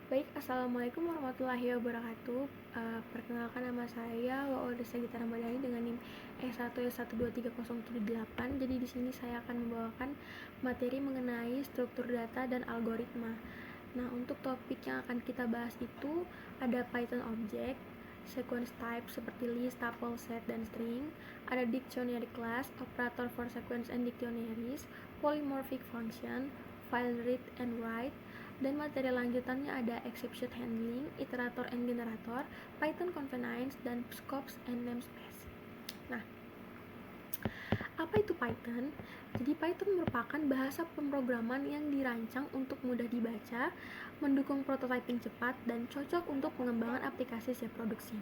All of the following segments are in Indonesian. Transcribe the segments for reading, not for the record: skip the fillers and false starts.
Baik, Assalamualaikum warahmatullahi wabarakatuh. Perkenalkan, nama saya Waoda Sagita Ramadhani dengan NIM E1S1230778. Jadi di sini saya akan membawakan materi mengenai struktur data dan algoritma. Nah, untuk topik yang akan kita bahas itu ada Python object, sequence type seperti list, tuple, set, dan string, ada dictionary class, operator for sequence and dictionaries, polymorphic function, file read and write, dan materi lanjutannya ada exception handling, iterator and generator, Python convenience, dan scopes and namespace. Nah, apa itu Python? Jadi Python merupakan bahasa pemrograman yang dirancang untuk mudah dibaca, mendukung prototyping cepat, dan cocok untuk pengembangan aplikasi siap produksi.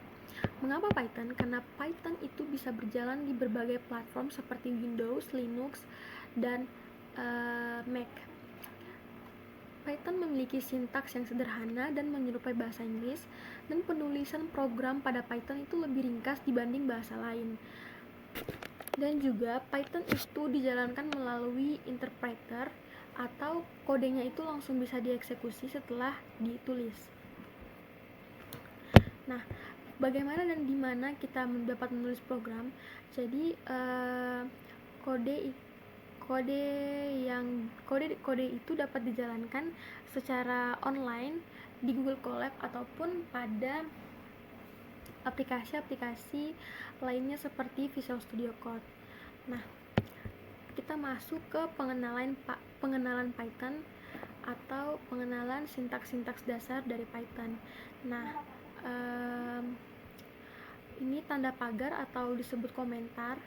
Mengapa Python? Karena Python itu bisa berjalan di berbagai platform seperti Windows, Linux, dan Mac. Python memiliki sintaks yang sederhana dan menyerupai bahasa Inggris, dan penulisan program pada Python itu lebih ringkas dibanding bahasa lain. Dan juga Python itu dijalankan melalui interpreter atau kodenya itu langsung bisa dieksekusi setelah ditulis. Nah, bagaimana dan di mana kita dapat menulis program? Jadi kode itu dapat dijalankan secara online di Google Colab ataupun pada aplikasi-aplikasi lainnya seperti Visual Studio Code. Nah, kita masuk ke pengenalan Python atau pengenalan sintaks-sintaks dasar dari Python. Nah, ini tanda pagar atau disebut komentar.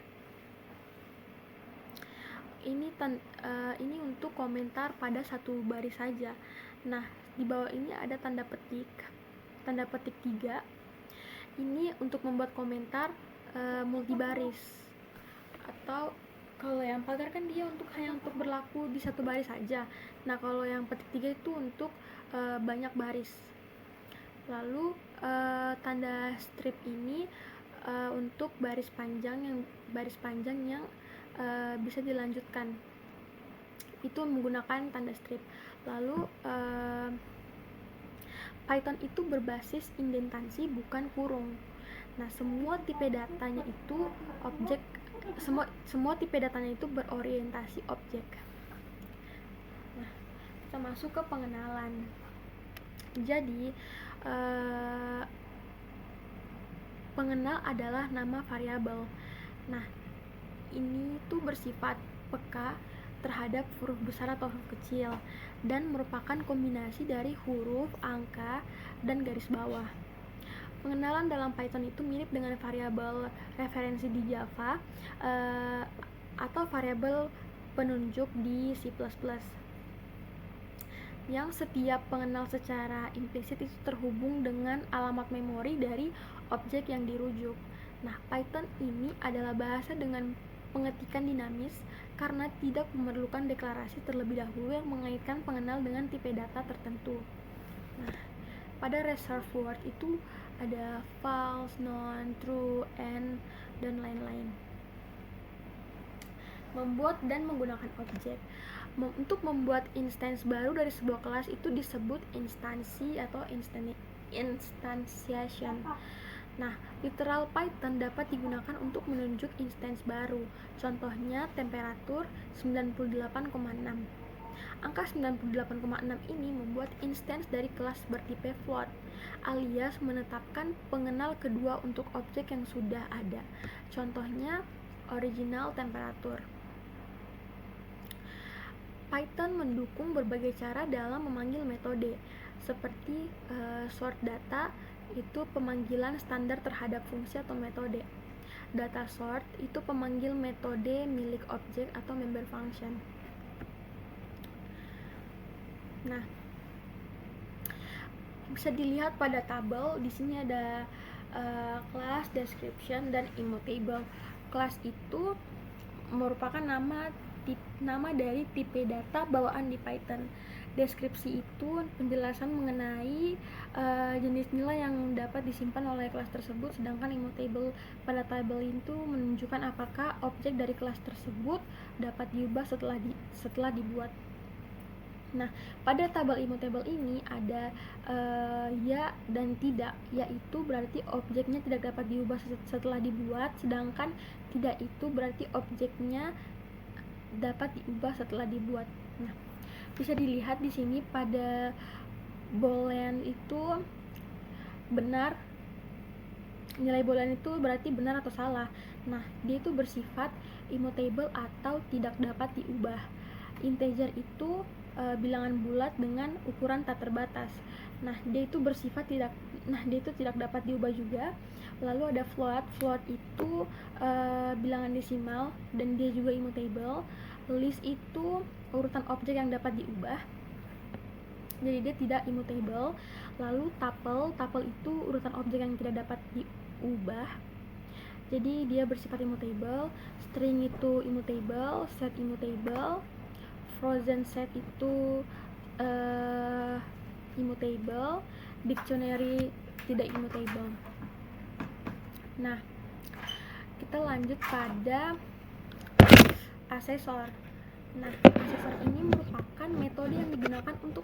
Ini untuk komentar pada satu baris saja. Nah, di bawah ini ada tanda petik 3. Ini untuk membuat komentar multibaris. Atau kalau yang pagar kan dia hanya untuk berlaku di satu baris saja. Nah, kalau yang petik 3 itu untuk banyak baris. Lalu tanda strip ini untuk baris panjang yang bisa dilanjutkan, itu menggunakan tanda strip. Lalu Python itu berbasis indentansi bukan kurung. Nah, semua tipe datanya itu berorientasi objek. Nah, kita masuk ke pengenalan. Jadi pengenal adalah nama variabel. Nah, ini tuh bersifat peka terhadap huruf besar atau huruf kecil dan merupakan kombinasi dari huruf, angka, dan garis bawah. Pengenalan dalam Python itu mirip dengan variabel referensi di Java atau variabel penunjuk di C++, yang setiap pengenal secara implisit itu terhubung dengan alamat memori dari objek yang dirujuk. Nah, Python ini adalah bahasa dengan pengetikan dinamis karena tidak memerlukan deklarasi terlebih dahulu yang mengaitkan pengenal dengan tipe data tertentu. Nah, pada reserved word itu ada false, non, true, and, dan lain-lain. Membuat dan menggunakan objek. Untuk membuat instance baru dari sebuah kelas itu disebut instansi atau instantiation. Nah, literal Python dapat digunakan untuk menunjuk instance baru. Contohnya temperatur 98,6. Angka 98,6 ini membuat instance dari kelas bertipe float, alias menetapkan pengenal kedua untuk objek yang sudah ada. Contohnya original temperatur. Python mendukung berbagai cara dalam memanggil metode, seperti sort data, itu pemanggilan standar terhadap fungsi atau metode. Data sort itu pemanggil metode milik objek atau member function. Nah, bisa dilihat pada tabel. Di sini ada class, description, dan immutable. Class itu merupakan nama dari tipe data bawaan di Python. Deskripsi itu penjelasan mengenai jenis nilai yang dapat disimpan oleh kelas tersebut, sedangkan immutable pada tabel itu menunjukkan apakah objek dari kelas tersebut dapat diubah setelah dibuat. Nah, pada tabel immutable ini ada ya dan tidak. Ya itu berarti objeknya tidak dapat diubah setelah dibuat, sedangkan tidak itu berarti objeknya dapat diubah setelah dibuat. Nah, bisa dilihat di sini pada boolean itu benar, nilai boolean itu berarti benar atau salah. Nah, dia itu bersifat immutable atau tidak dapat diubah. Integer itu bilangan bulat dengan ukuran tak terbatas. Nah, dia itu tidak dapat diubah juga. Lalu ada float itu bilangan desimal dan dia juga immutable. List itu urutan objek yang dapat diubah, jadi dia tidak immutable. Lalu tuple itu urutan objek yang tidak dapat diubah, jadi dia bersifat immutable. String itu immutable, set immutable, frozen set itu immutable, dictionary tidak immutable. Nah, kita lanjut pada asesor. Nah, asesor ini merupakan metode yang digunakan untuk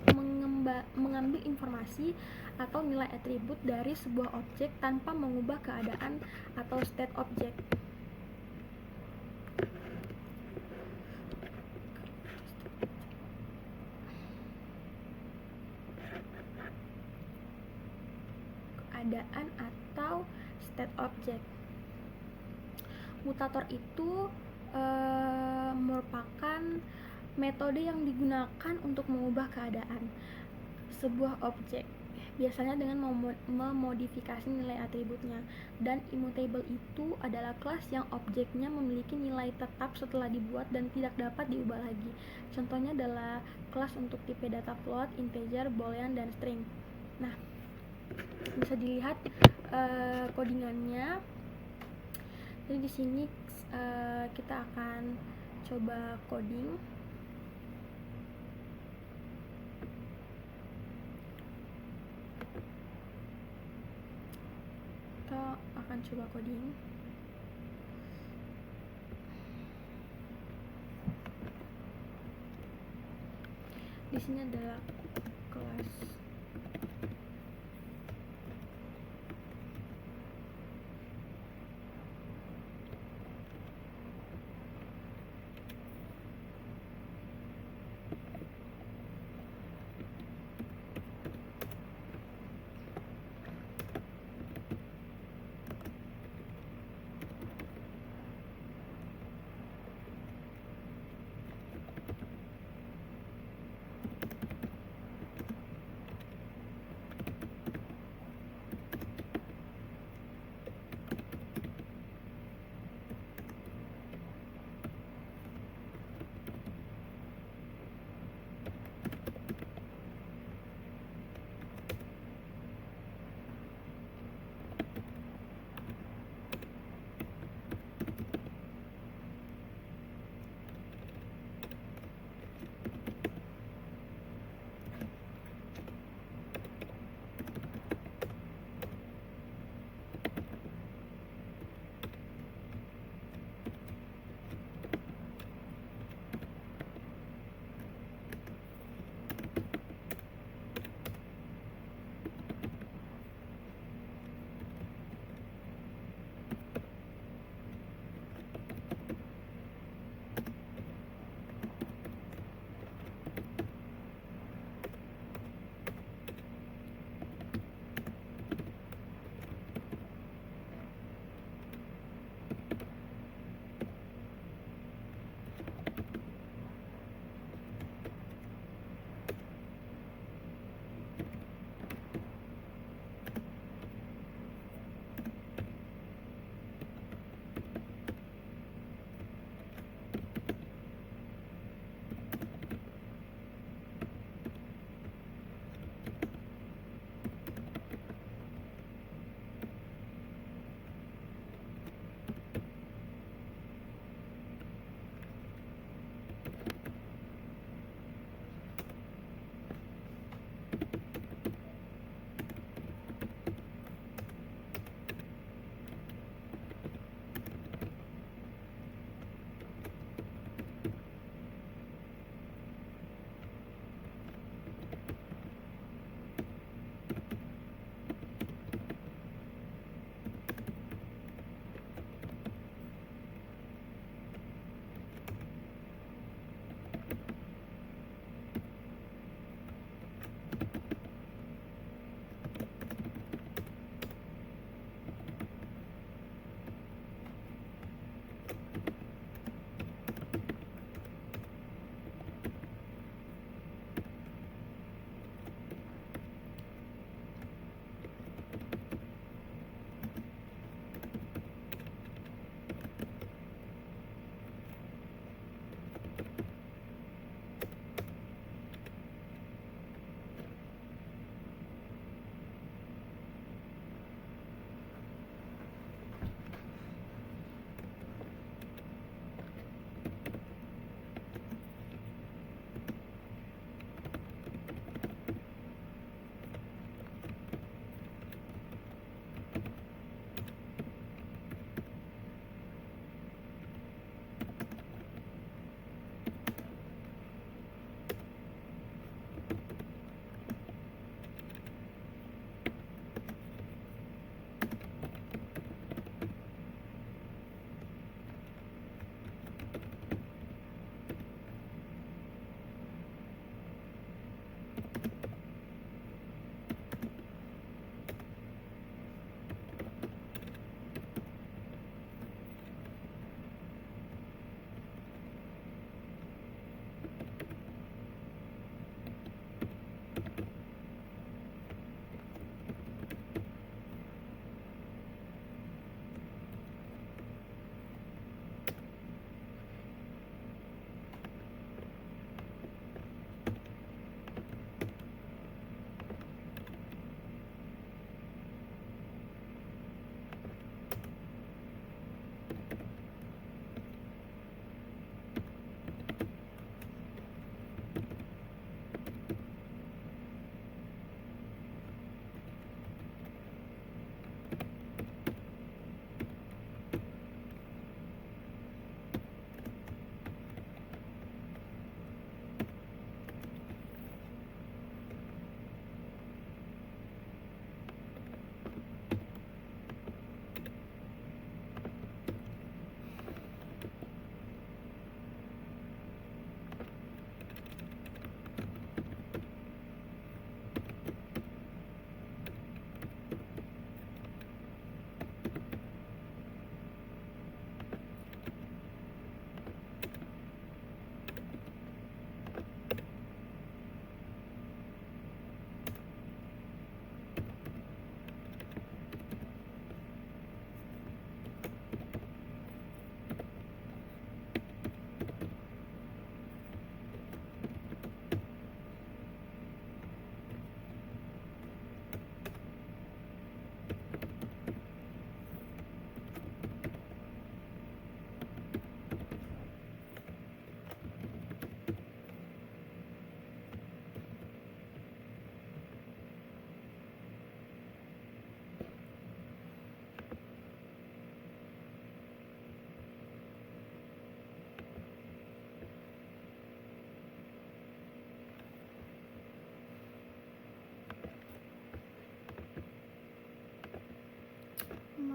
mengambil informasi atau nilai atribut dari sebuah objek tanpa mengubah keadaan atau state objek. Keadaan atau state objek. Mutator itu merupakan metode yang digunakan untuk mengubah keadaan sebuah objek, biasanya dengan memodifikasi nilai atributnya. Dan immutable itu adalah kelas yang objeknya memiliki nilai tetap setelah dibuat dan tidak dapat diubah lagi. Contohnya adalah kelas untuk tipe data float, integer, boolean, dan string. Nah, bisa dilihat codingannya. Jadi di sini kita akan coba coding. Kita akan coba coding. Di sini adalah kelas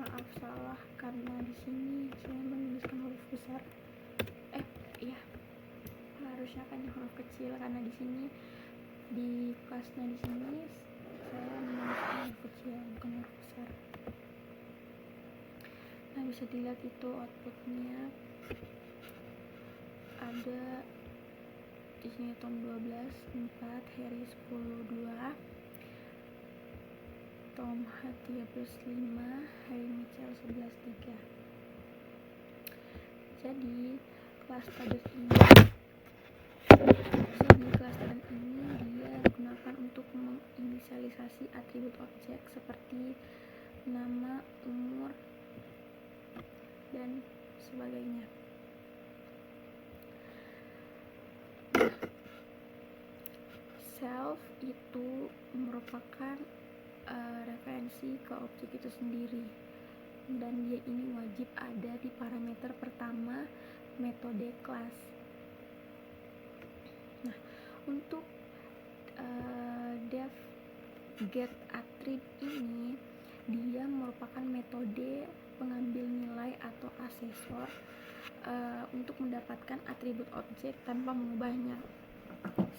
Maaf, salah, karena di sini saya menuliskan huruf besar. Iya, harusnya kan huruf kecil, karena di sini di kelasnya di sini saya menuliskan huruf kecil bukan huruf besar. Nah, bisa dilihat itu outputnya ada di sini Tom 12 4, Harry 10 2, Tom H13 5, Harry Mitchell 11 3. Jadi kelas student ini dia digunakan untuk menginisialisasi atribut objek seperti nama, umur, dan sebagainya. Self itu merupakan referensi ke objek itu sendiri, dan dia ini wajib ada di parameter pertama metode kelas. Nah, untuk def get attrib ini dia merupakan metode pengambil nilai atau asesor untuk mendapatkan atribut objek tanpa mengubahnya.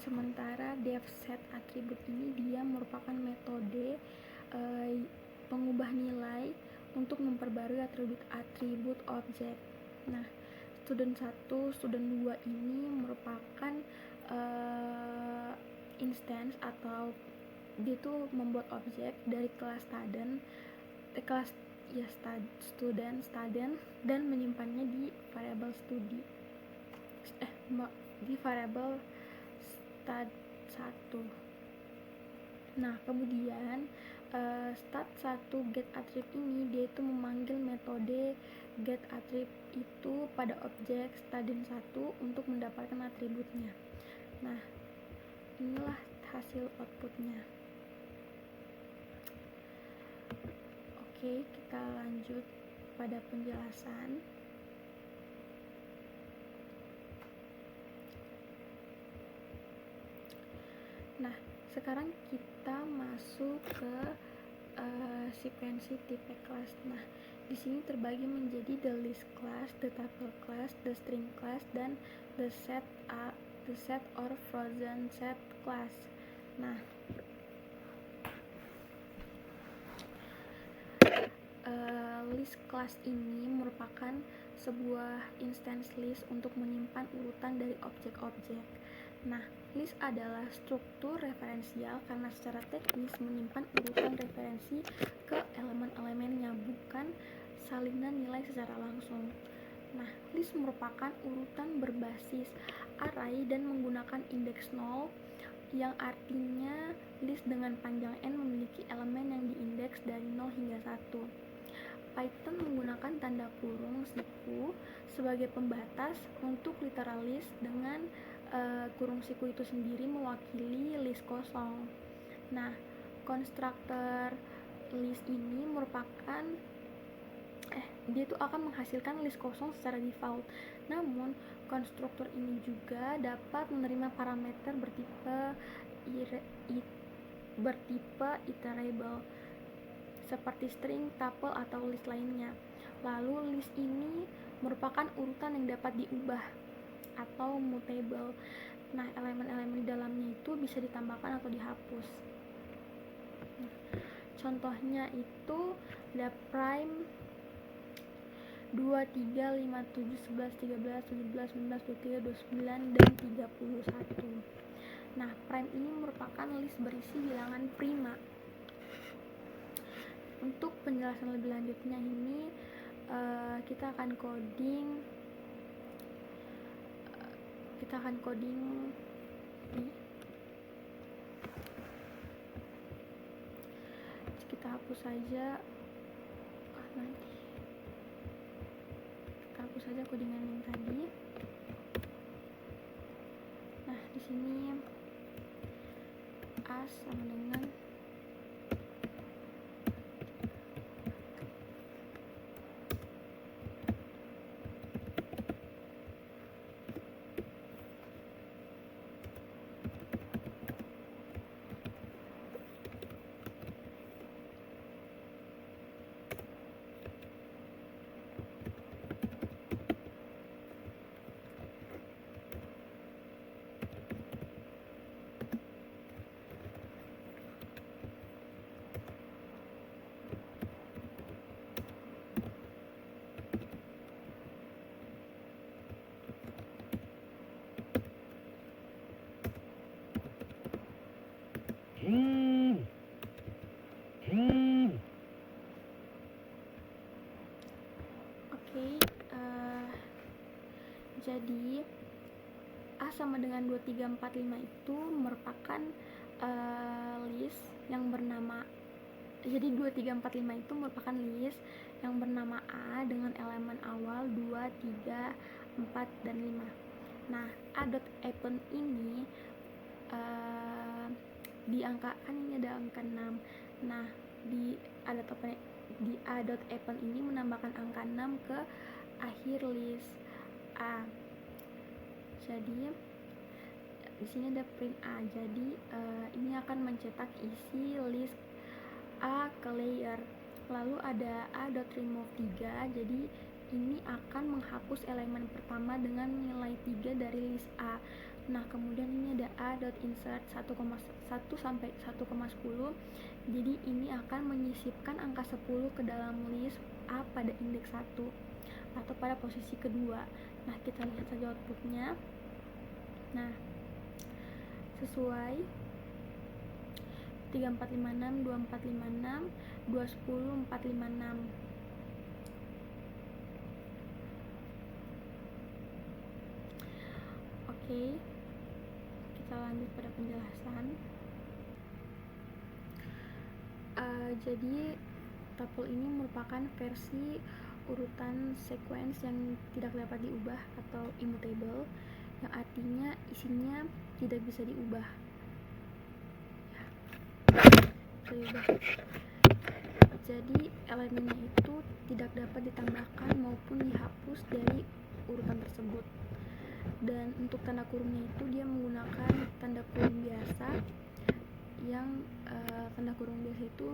Sementara def set atribut ini dia merupakan metode pengubah nilai untuk memperbarui atribut objek. Nah, student 1, student 2 ini merupakan instance atau dia tuh membuat objek dari kelas student dan menyimpannya di variabel di variabel stud1. Nah, kemudian stud1 get attrib ini dia itu memanggil metode get attrib itu pada objek student1 untuk mendapatkan atributnya. Nah, inilah hasil outputnya. Oke, kita lanjut pada penjelasan. Nah, sekarang kita masuk ke sekuensi tipe kelas. Nah, di sini terbagi menjadi the list class, the tuple class, the string class, dan the set or frozen set class. Nah, list class ini merupakan sebuah instance list untuk menyimpan urutan dari objek-objek. Nah, list adalah struktur referensial karena secara teknis menyimpan urutan referensi ke elemen-elemennya, bukan salinan nilai secara langsung. Nah, list merupakan urutan berbasis array dan menggunakan indeks 0, yang artinya list dengan panjang n memiliki elemen yang diindeks dari 0 hingga 1. Python menggunakan tanda kurung siku sebagai pembatas untuk literal list, dengan kurung siku itu sendiri mewakili list kosong. Nah, konstruktor list ini merupakan dia itu akan menghasilkan list kosong secara default. Namun, konstruktor ini juga dapat menerima parameter bertipe iterable seperti string, tuple, atau list lainnya. Lalu list ini merupakan urutan yang dapat diubah atau mutable. Nah, elemen-elemen di dalamnya itu bisa ditambahkan atau dihapus. Contohnya itu ada prime 2, 3, 5, 7, 11, 13, 17, 19, 23, 29, dan 31. Nah, prime ini merupakan list berisi bilangan prima. Untuk penjelasan lebih lanjutnya ini kita akan coding ini. Kita hapus saja codingan yang tadi. Nah, di sini as sama dengan sama dengan 2345 itu merupakan list yang bernama, jadi 2345 itu merupakan list yang bernama A dengan elemen awal 2, 3, 4, dan 5. Nah, A.append ini di angka, kan ini ada angka 6. Nah, di A.append ini menambahkan angka 6 ke akhir list A. Jadi di sini ada print A. Jadi ini akan mencetak isi list A ke layer. Lalu ada A.remove 3. Jadi ini akan menghapus elemen pertama dengan nilai 3 dari list A. Nah, kemudian ini ada A.insert 1 sampai 1,10. Jadi ini akan menyisipkan angka 10 ke dalam list A pada indeks 1 atau pada posisi kedua. Nah, kita lihat saja outputnya. Nah, sesuai 3456, 2456, 210, 456. Oke, kita lanjut pada penjelasan. Jadi tuple ini merupakan versi urutan sequence yang tidak dapat diubah atau immutable, yang artinya isinya tidak bisa diubah. Jadi elemennya itu tidak dapat ditambahkan maupun dihapus dari urutan tersebut. Dan untuk tanda kurungnya itu dia menggunakan tanda kurung biasa, yang tanda kurung biasa itu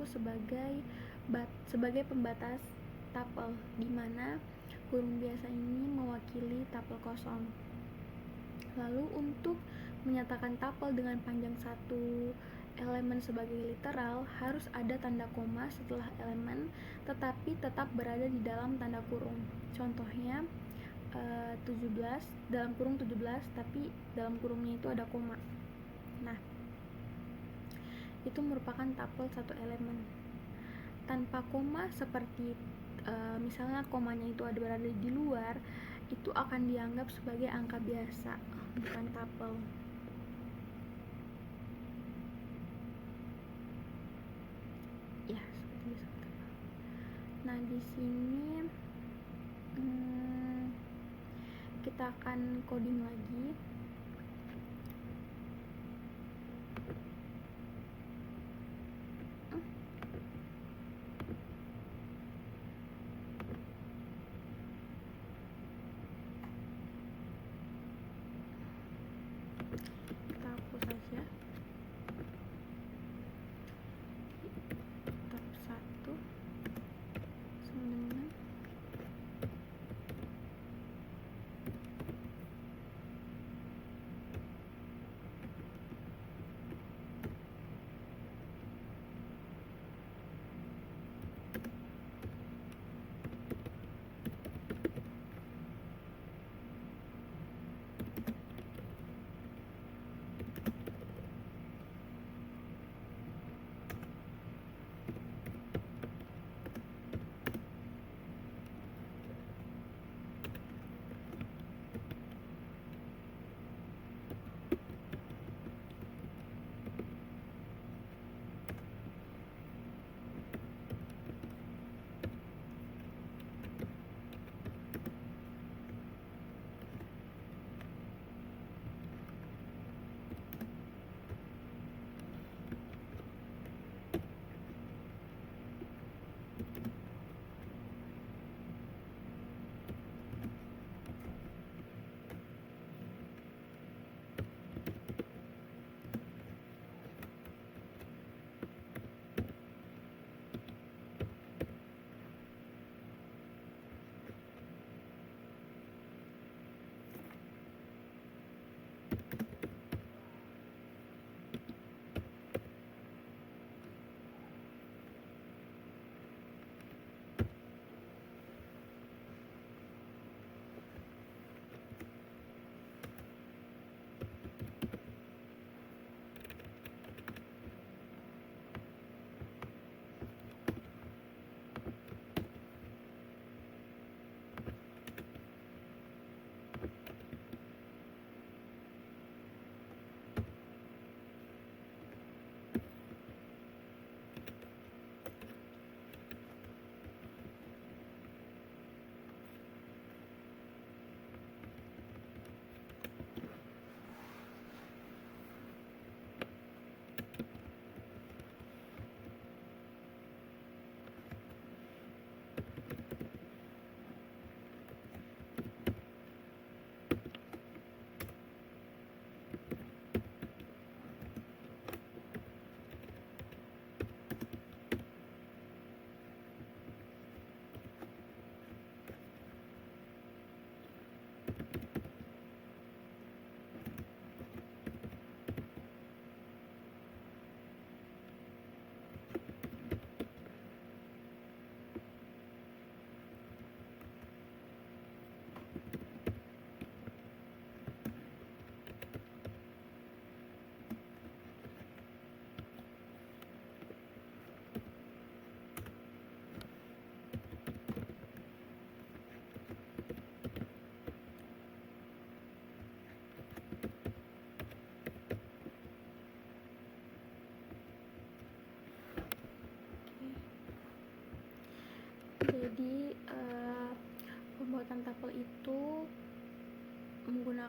sebagai pembatas tuple, di mana kurung biasa ini mewakili tuple kosong. Lalu untuk menyatakan tuple dengan panjang satu elemen sebagai literal, harus ada tanda koma setelah elemen tetapi tetap berada di dalam tanda kurung. Contohnya 17 dalam kurung 17 tapi dalam kurungnya itu ada koma. Nah, itu merupakan tuple satu elemen. Tanpa koma seperti misalnya komanya itu ada berada di luar, itu akan dianggap sebagai angka biasa, bukan tuple. Ya, seperti itu. Nah, di sini kita akan coding lagi. Kita hapus saja tab 1 sama dengan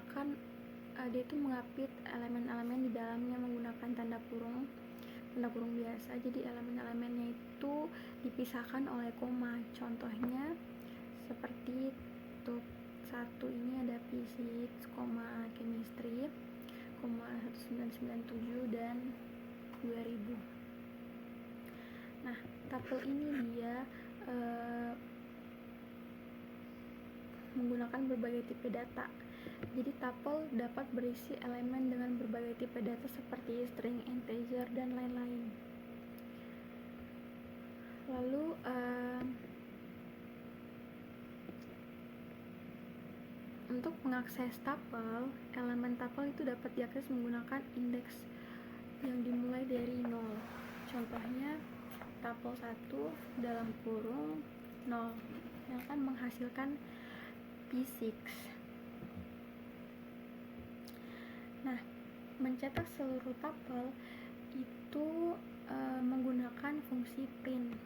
menggunakan dia itu mengapit elemen-elemen di dalamnya menggunakan tanda kurung biasa. Jadi elemen-elemennya itu dipisahkan oleh koma. Contohnya seperti untuk satu ini ada physics, chemistry, 1997 dan 2000. Nah, tuple ini dia menggunakan berbagai tipe data. Jadi tuple dapat berisi elemen dengan berbagai tipe data seperti string, integer, dan lain-lain. Lalu untuk mengakses tuple, elemen tuple itu dapat diakses menggunakan indeks yang dimulai dari 0. Contohnya tuple 1 dalam kurung 0 yang akan menghasilkan P6. Nah, mencetak seluruh tuple itu menggunakan fungsi print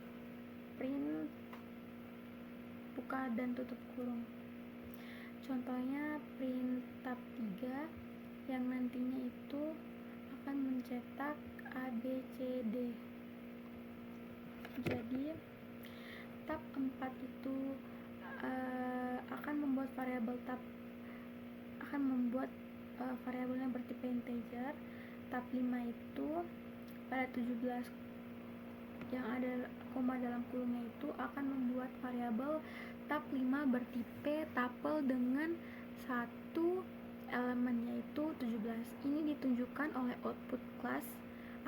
buka dan tutup kurung. Contohnya print tab 3 yang nantinya itu akan mencetak ABCD. Jadi tab 4 itu akan membuat variabelnya bertipe integer. Tab 5 itu pada 17 yang ada koma dalam kurungnya itu akan membuat variabel tab 5 bertipe tuple dengan satu elemen yaitu 17. Ini ditunjukkan oleh output class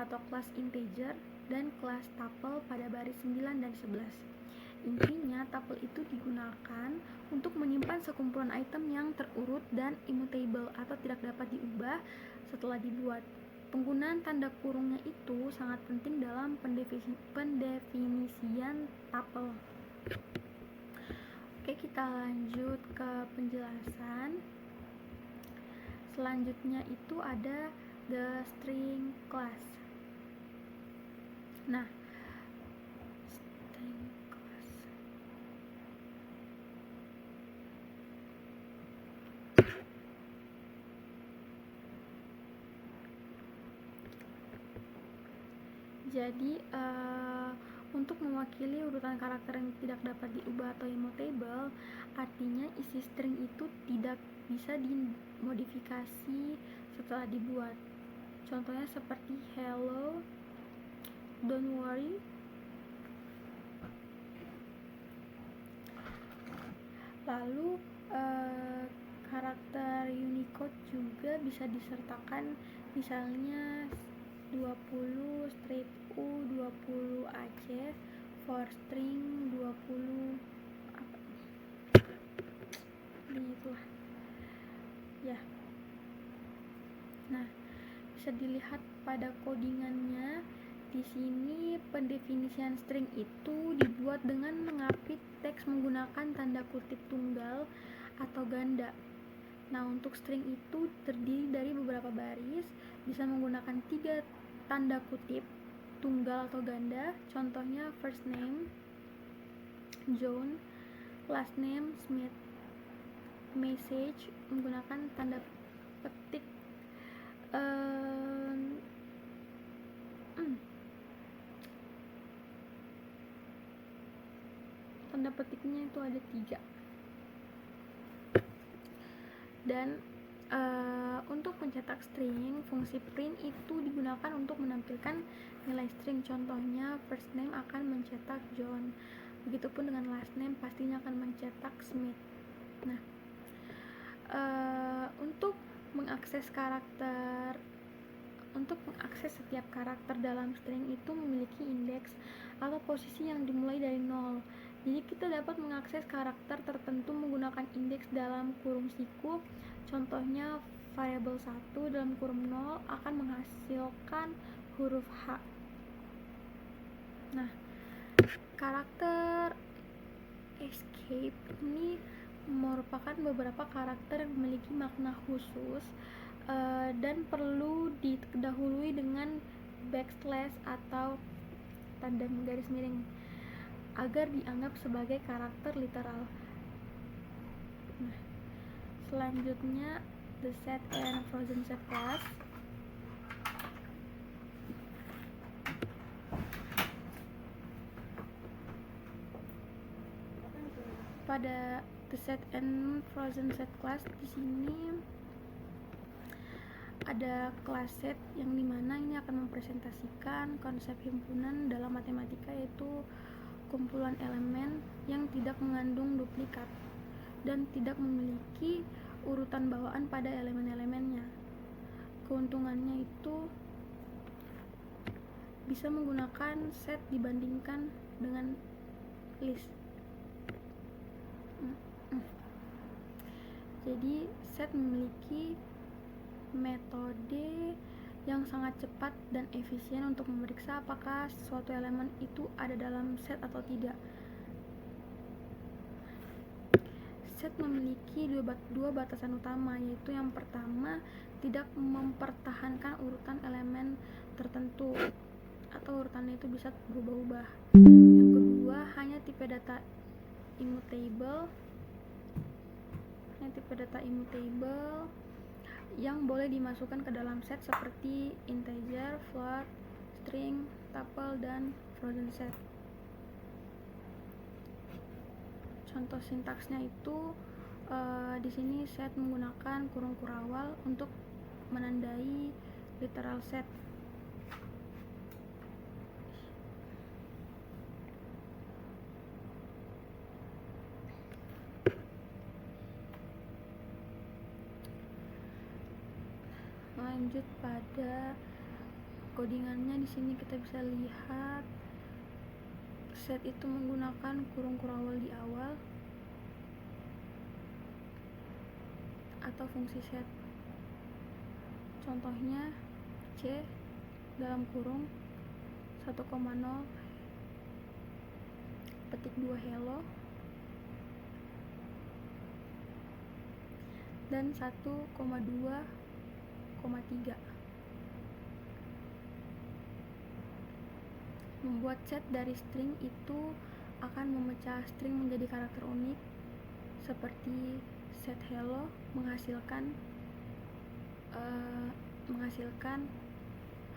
atau kelas integer dan kelas tuple pada baris 9 dan 11. Intinya tuple itu digunakan untuk menyimpan sekumpulan item yang terurut dan immutable atau tidak dapat diubah setelah dibuat. Penggunaan tanda kurungnya itu sangat penting dalam pendefinisian tuple. Oke, kita lanjut ke penjelasan. Selanjutnya itu ada the string class. Nah, string class. Jadi untuk mewakili urutan karakter yang tidak dapat diubah atau immutable, artinya isi string itu tidak bisa dimodifikasi setelah dibuat. Contohnya seperti hello, don't worry. Lalu karakter Unicode juga bisa disertakan, misalnya 20 strip U, 20 AC, for string 20 apa ini itulah ya. Nah, bisa dilihat pada codingannya. Di sini pendefinisian string itu dibuat dengan mengapit teks menggunakan tanda kutip tunggal atau ganda. Nah, untuk string itu terdiri dari beberapa baris, bisa menggunakan 3 tanda kutip tunggal atau ganda. Contohnya first name John, last name Smith. Message menggunakan tanda petik tanda petiknya itu ada 3. Dan untuk mencetak string, fungsi print itu digunakan untuk menampilkan nilai string. Contohnya first name akan mencetak John, begitupun dengan last name pastinya akan mencetak Smith. Nah, untuk mengakses setiap karakter dalam string itu memiliki indeks atau posisi yang dimulai dari 0. Jadi kita dapat mengakses karakter tertentu menggunakan indeks dalam kurung siku. Contohnya variabel 1 dalam kurung 0 akan menghasilkan huruf H. Nah, karakter escape ini merupakan beberapa karakter yang memiliki makna khusus dan perlu didahului dengan backslash atau tanda garis miring agar dianggap sebagai karakter literal. Nah, selanjutnya the set and frozen set class. Pada the set and frozen set class di sini ada kelas set yang dimana ini akan mempresentasikan konsep himpunan dalam matematika, yaitu kumpulan elemen yang tidak mengandung duplikat dan tidak memiliki urutan bawaan pada elemen-elemennya. Keuntungannya itu bisa menggunakan set dibandingkan dengan list. Jadi set memiliki metode yang sangat cepat dan efisien untuk memeriksa apakah suatu elemen itu ada dalam set atau tidak. Set memiliki dua batasan utama, yaitu yang pertama, tidak mempertahankan urutan elemen tertentu atau urutannya itu bisa berubah-ubah. Yang kedua, hanya tipe data immutable yang boleh dimasukkan ke dalam set seperti integer, float, string, tuple, dan frozen set. Contoh sintaksnya itu di sini set menggunakan kurung kurawal untuk menandai literal set. Lanjut pada codingannya, di sini kita bisa lihat set itu menggunakan kurung kurawal di awal atau fungsi set. Contohnya C dalam kurung 1,0 petik 2 hello dan 1,2,3. Membuat set dari string itu akan memecah string menjadi karakter unik seperti set hello menghasilkan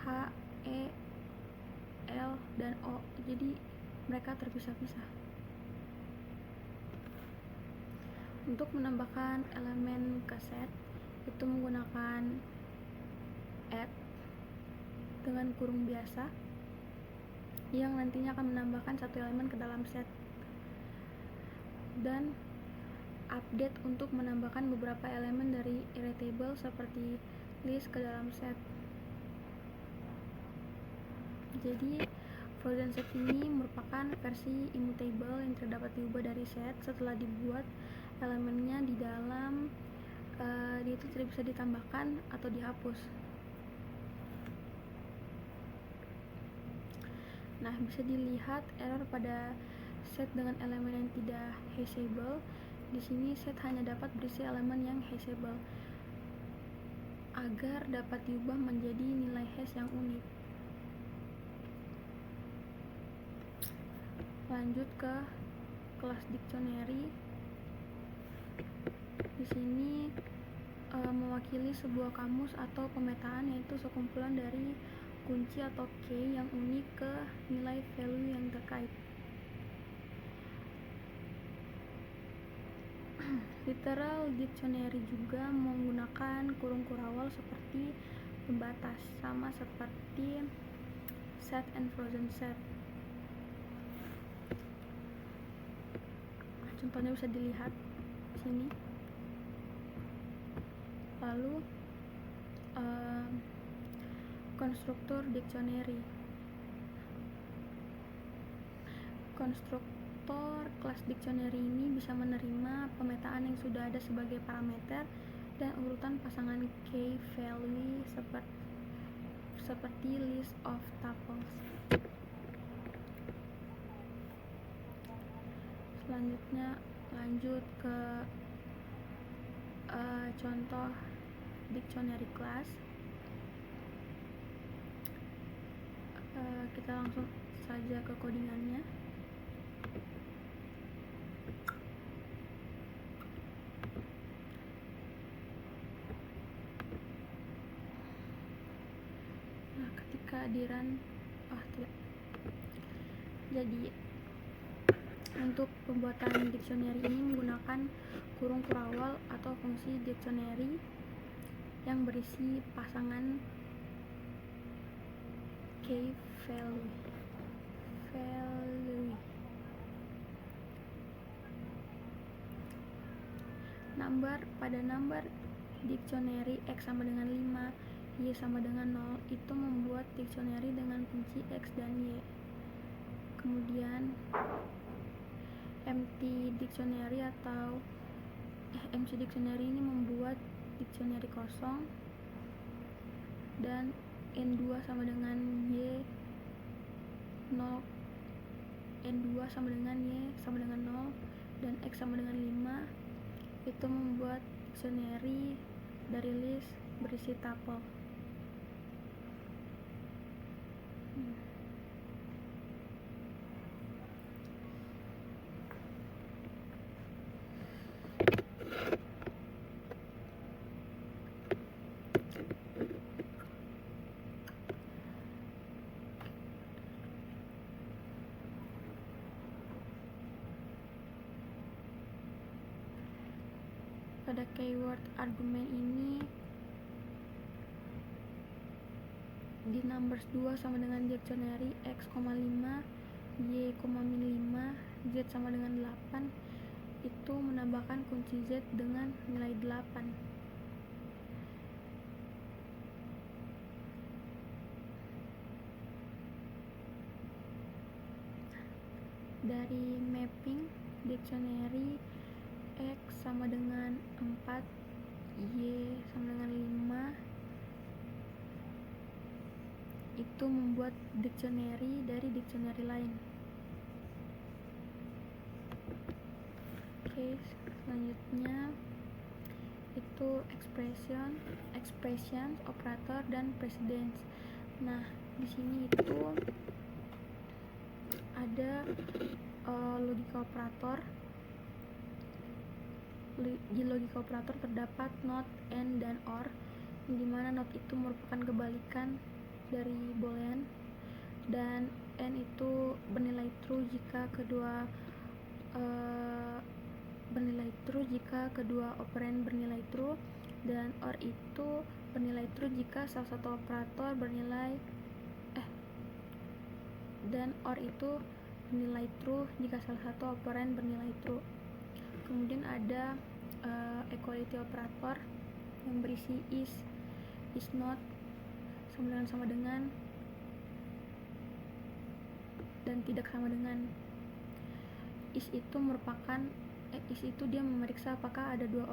H, E, L, dan O. Jadi mereka terpisah-pisah. Untuk menambahkan elemen ke set itu menggunakan add dengan kurung biasa yang nantinya akan menambahkan satu elemen ke dalam set, dan update untuk menambahkan beberapa elemen dari irrelatable seperti list ke dalam set. Jadi frozen set ini merupakan versi immutable yang terdapat diubah dari set setelah dibuat elemennya di dalam dia itu tidak bisa ditambahkan atau dihapus. Nah, bisa dilihat error pada set dengan elemen yang tidak hashable. Di sini set hanya dapat berisi elemen yang hashable agar dapat diubah menjadi nilai hash yang unik. Lanjut ke kelas dictionary. Di sini mewakili sebuah kamus atau pemetaan, yaitu sekumpulan dari kunci atau key yang unik ke nilai value yang terkait. Literal dictionary juga menggunakan kurung kurawal seperti pembatas, sama seperti set and frozen set. Contohnya bisa dilihat di sini. Lalu konstruktor dictionary. Konstruktor kelas dictionary ini bisa menerima pemetaan yang sudah ada sebagai parameter dan urutan pasangan key value seperti list of tuples. Selanjutnya lanjut ke contoh dictionary class. Kita langsung saja ke codingannya. kehadiran tidak. Jadi untuk pembuatan dictionary ini menggunakan kurung kurawal atau fungsi dictionary yang berisi pasangan key value. Pada number dictionary X sama dengan 5, Y sama dengan 0 itu membuat dictionary dengan kunci X dan Y. Kemudian empty dictionary atau MC dictionary ini membuat dictionary kosong, dan N2 sama dengan Y 0, N2 sama dengan Y sama dengan 0, dan X sama dengan 5 itu membuat dictionary dari list berisi tuple. Pada keyword argumen ini di numbers 2 sama dengan dictionary X, 5, Y, min 5, Z sama dengan 8 itu menambahkan kunci Z dengan nilai 8. Dari mapping dictionary X sama dengan 4, Y sama dengan 5 itu membuat dictionary dari dictionary lain. Oke, selanjutnya itu expression, operator, dan precedence. Nah, di sini itu ada logika operator. Di logika operator terdapat not, and, dan or, di mana not itu merupakan kebalikan dari boolean, dan and itu bernilai true jika kedua operand bernilai true, dan or itu bernilai true jika salah satu operator bernilai true jika salah satu operand bernilai true. Kemudian ada equality operator yang berisi is not, sama dengan, dan tidak sama dengan. Is itu dia memeriksa apakah dua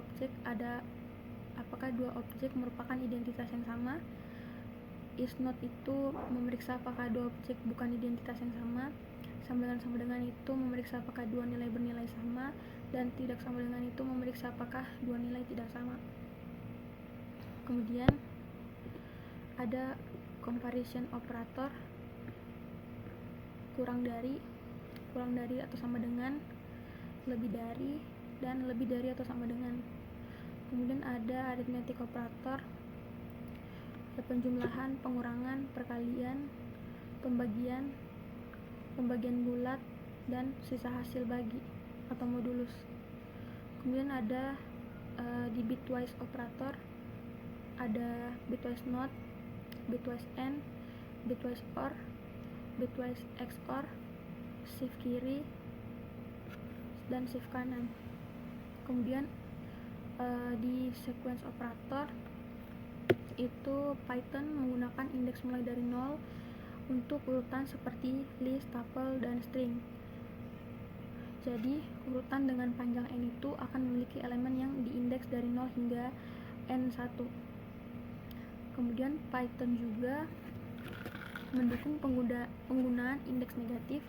objek merupakan identitas yang sama. Is not itu memeriksa apakah dua objek bukan identitas yang sama. Sama dengan itu memeriksa apakah dua nilai bernilai sama, dan tidak sama dengan itu memeriksa apakah dua nilai tidak sama. Kemudian ada comparison operator, kurang dari atau sama dengan, lebih dari, dan lebih dari atau sama dengan. Kemudian ada arithmetic operator, penjumlahan, pengurangan, perkalian, pembagian bulat, dan sisa hasil bagi atau modulus. Kemudian ada di bitwise operator ada bitwise not, bitwise and, bitwise or, bitwise XOR, shift kiri, dan shift kanan. Kemudian di sequence operator itu Python menggunakan indeks mulai dari 0 untuk urutan seperti list, tuple, dan string. Jadi urutan dengan panjang n itu akan memiliki elemen yang diindeks dari 0 hingga n1. Kemudian Python juga mendukung penggunaan indeks negatif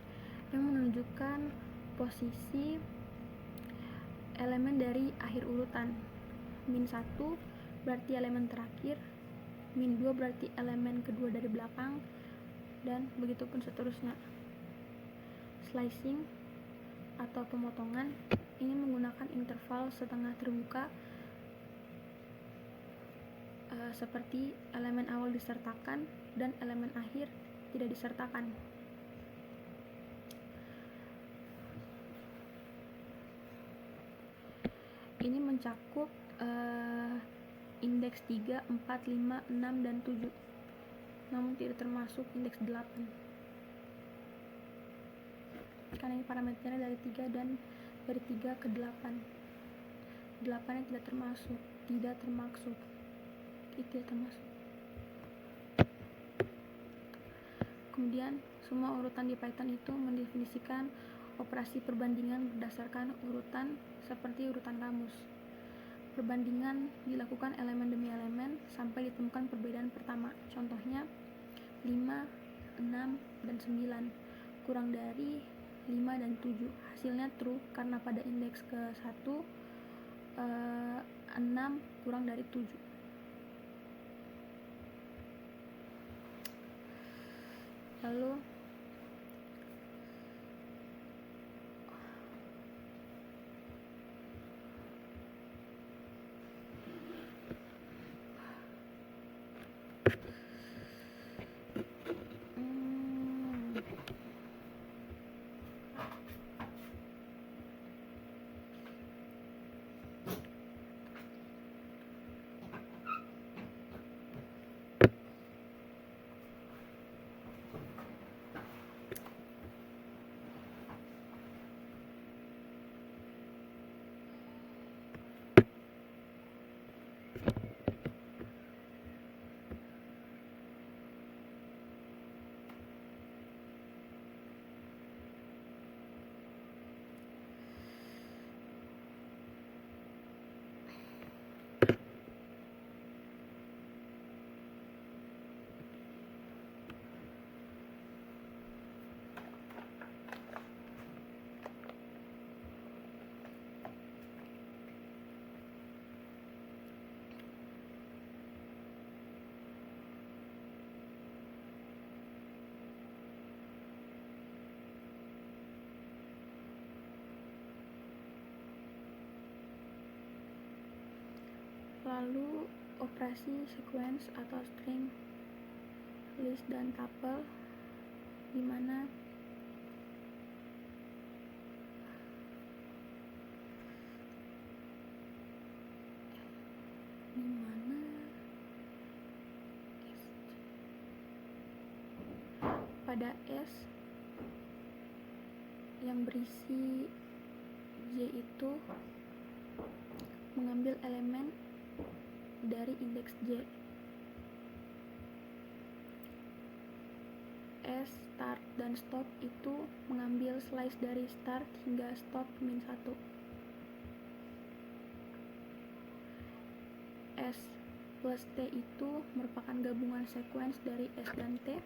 yang menunjukkan posisi elemen dari akhir urutan. Min 1 berarti elemen terakhir, min 2 berarti elemen kedua dari belakang, dan begitupun seterusnya. Slicing atau pemotongan ini menggunakan interval setengah terbuka seperti elemen awal disertakan dan elemen akhir tidak disertakan. Ini mencakup indeks 3, 4, 5, 6, dan 7, namun tidak termasuk indeks 8 karena ini parameternya dari 3 dan dari 3 ke 8. 8 nya tidak termasuk. Kemudian semua urutan di Python itu mendefinisikan operasi perbandingan berdasarkan urutan seperti urutan kamus. Perbandingan dilakukan elemen demi elemen sampai ditemukan perbedaan pertama. Contohnya 5, 6, dan 9 kurang dari 5 dan 7. Hasilnya true karena pada indeks ke-1 6 kurang dari 7. Lalu operasi sequence atau string, list, dan tuple, di mana pada S yang berisi J itu mengambil elemen dari indeks J. S, start, dan stop itu mengambil slice dari start hingga stop min 1. S plus T itu merupakan gabungan sequence dari S dan T.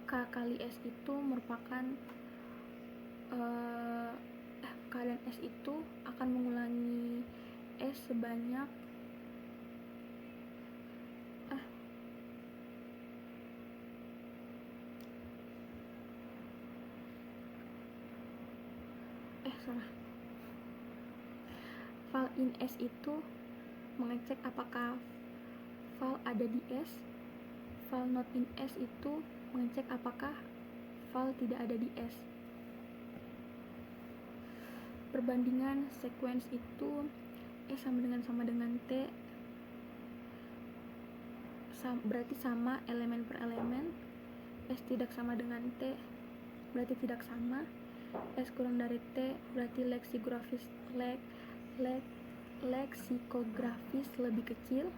K kali S itu merupakan K dan S itu akan mengulangi S sebanyak val in S itu mengecek apakah val ada di S. Val not in S itu mengecek apakah val tidak ada di S. Perbandingan sequence itu S sama dengan T berarti sama elemen per elemen. S tidak sama dengan T berarti tidak sama. S kurang dari T berarti leksikografis lebih kecil.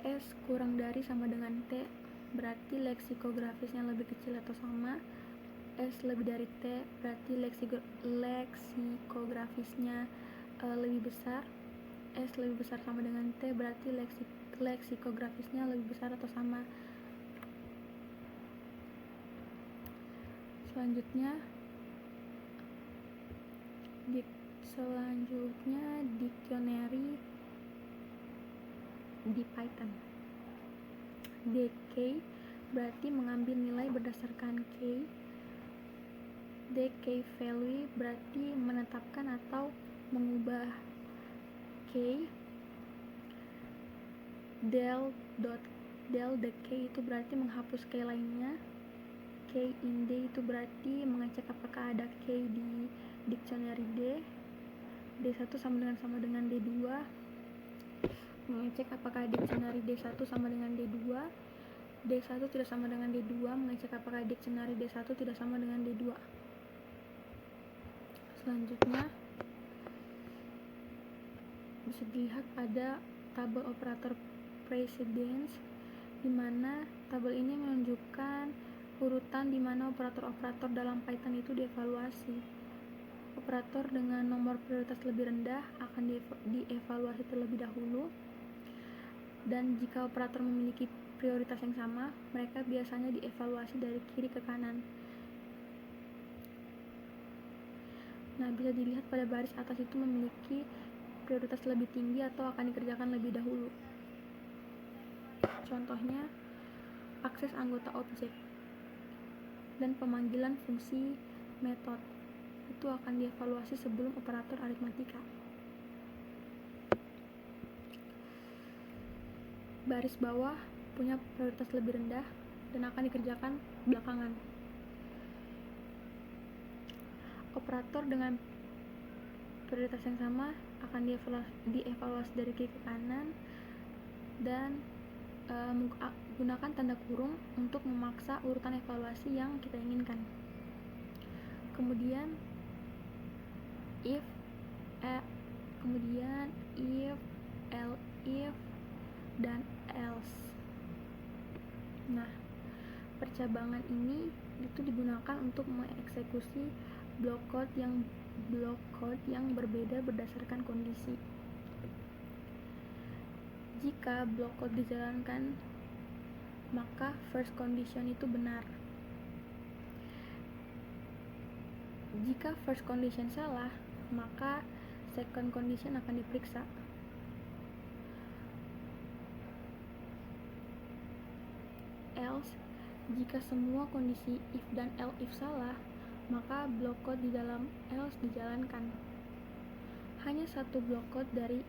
S kurang dari sama dengan T berarti leksikografisnya lebih kecil atau sama. S lebih dari T berarti leksikografisnya lebih besar. S lebih besar sama dengan T berarti leksikografisnya lebih besar atau sama. Selanjutnya dictionary di Python. dk berarti mengambil nilai berdasarkan k. dk value berarti menetapkan atau mengubah k. del the key itu berarti menghapus key lainnya. Key in D itu berarti mengecek apakah ada key di dictionary D. D1 sama dengan D2, mengecek apakah dictionary D1 sama dengan D2. D1 tidak sama dengan D2, mengecek apakah dictionary D1 tidak sama dengan D2. Selanjutnya bisa dilihat pada tabel operator precedence, di mana tabel ini menunjukkan urutan di mana operator-operator dalam Python itu dievaluasi. Operator dengan nomor prioritas lebih rendah akan dievaluasi terlebih dahulu, dan jika operator memiliki prioritas yang sama, mereka biasanya dievaluasi dari kiri ke kanan. Nah, bisa dilihat pada baris atas itu memiliki prioritas lebih tinggi atau akan dikerjakan lebih dahulu. Contohnya, akses anggota objek dan pemanggilan fungsi metode itu akan dievaluasi sebelum operator aritmatika. Baris bawah punya prioritas lebih rendah dan akan dikerjakan belakangan. Operator dengan prioritas yang sama akan dievaluasi dari kiri ke kanan, dan gunakan tanda kurung untuk memaksa urutan evaluasi yang kita inginkan. Kemudian if, elif, dan else. Nah, percabangan ini itu digunakan untuk mengeksekusi blok code yang berbeda berdasarkan kondisi. Jika blok code dijalankan, maka first condition itu benar. Jika first condition salah, maka second condition akan diperiksa. Else, jika semua kondisi if dan elif salah, maka blok code di dalam else dijalankan. Hanya satu blok code dari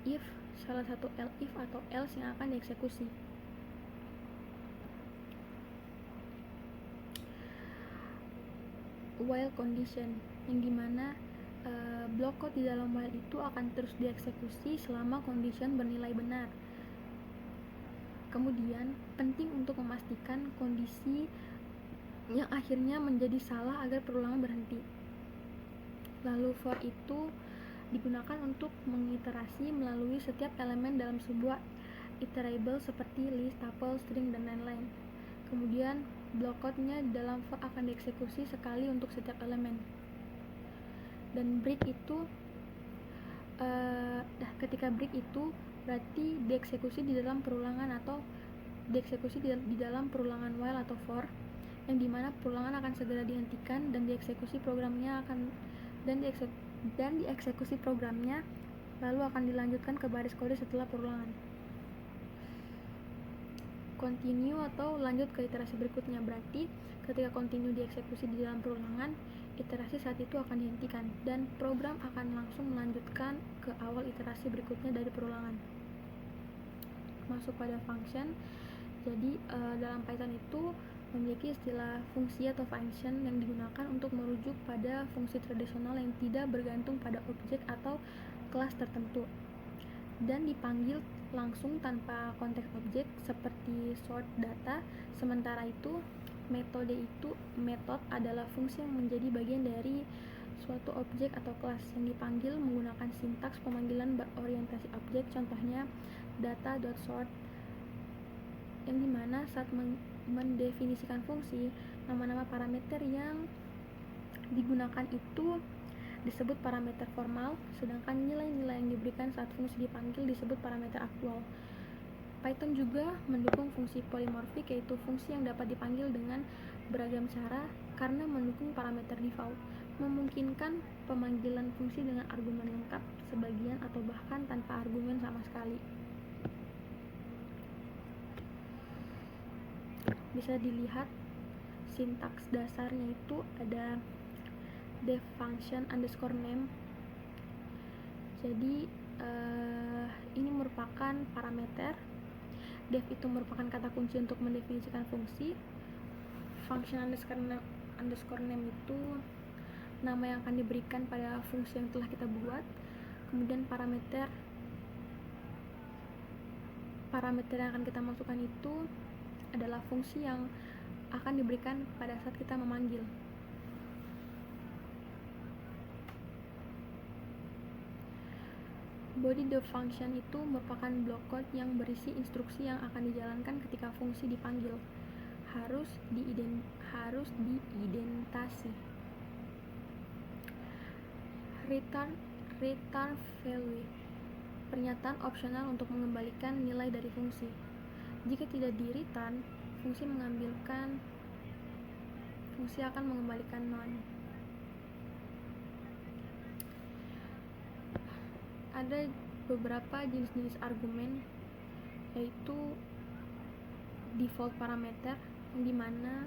if, salah satu elif atau else yang akan dieksekusi. While condition, yang dimana blok code di dalam while itu akan terus dieksekusi selama condition bernilai benar. Kemudian, penting untuk memastikan kondisi yang akhirnya menjadi salah agar perulangan berhenti. Lalu for itu digunakan untuk mengiterasi melalui setiap elemen dalam sebuah iterable seperti list, tuple, string, dan lain-lain. Kemudian blok code-nya dalam for akan dieksekusi sekali untuk setiap elemen. Dan break itu ketika break itu berarti dieksekusi di dalam perulangan atau dieksekusi di dalam perulangan while atau for, yang dimana perulangan akan segera dihentikan dan dieksekusi programnya dieksekusi programnya lalu akan dilanjutkan ke baris kode setelah perulangan. Continue atau lanjut ke iterasi berikutnya, berarti ketika continue dieksekusi di dalam perulangan, iterasi saat itu akan dihentikan dan program akan langsung melanjutkan ke awal iterasi berikutnya dari perulangan. Masuk pada function. Jadi dalam Python itu memiliki istilah fungsi atau function yang digunakan untuk merujuk pada fungsi tradisional yang tidak bergantung pada objek atau kelas tertentu dan dipanggil langsung tanpa konteks objek seperti sort data. Sementara itu metode adalah fungsi yang menjadi bagian dari suatu objek atau kelas yang dipanggil menggunakan sintaks pemanggilan berorientasi objek, contohnya data.sort, yang dimana saat mendefinisikan fungsi, nama-nama parameter yang digunakan itu disebut parameter formal, sedangkan nilai-nilai yang diberikan saat fungsi dipanggil disebut parameter aktual. Python juga mendukung fungsi polimorfik, yaitu fungsi yang dapat dipanggil dengan beragam cara karena mendukung parameter default, memungkinkan pemanggilan fungsi dengan argumen lengkap, sebagian atau bahkan tanpa argumen sama sekali. Bisa dilihat sintaks dasarnya itu ada def function underscore name. Jadi ini merupakan parameter Def itu merupakan kata kunci untuk mendefinisikan fungsi. Function underscore name itu nama yang akan diberikan pada fungsi yang telah kita buat. Kemudian parameter yang akan kita masukkan itu adalah fungsi yang akan diberikan pada saat kita memanggil. Body the function itu merupakan blok code yang berisi instruksi yang akan dijalankan ketika fungsi dipanggil. Harus diidentasi. Return value, pernyataan opsional untuk mengembalikan nilai dari fungsi. Jika tidak di return, fungsi akan mengembalikan none. Ada beberapa jenis-jenis argumen, yaitu default parameter, di mana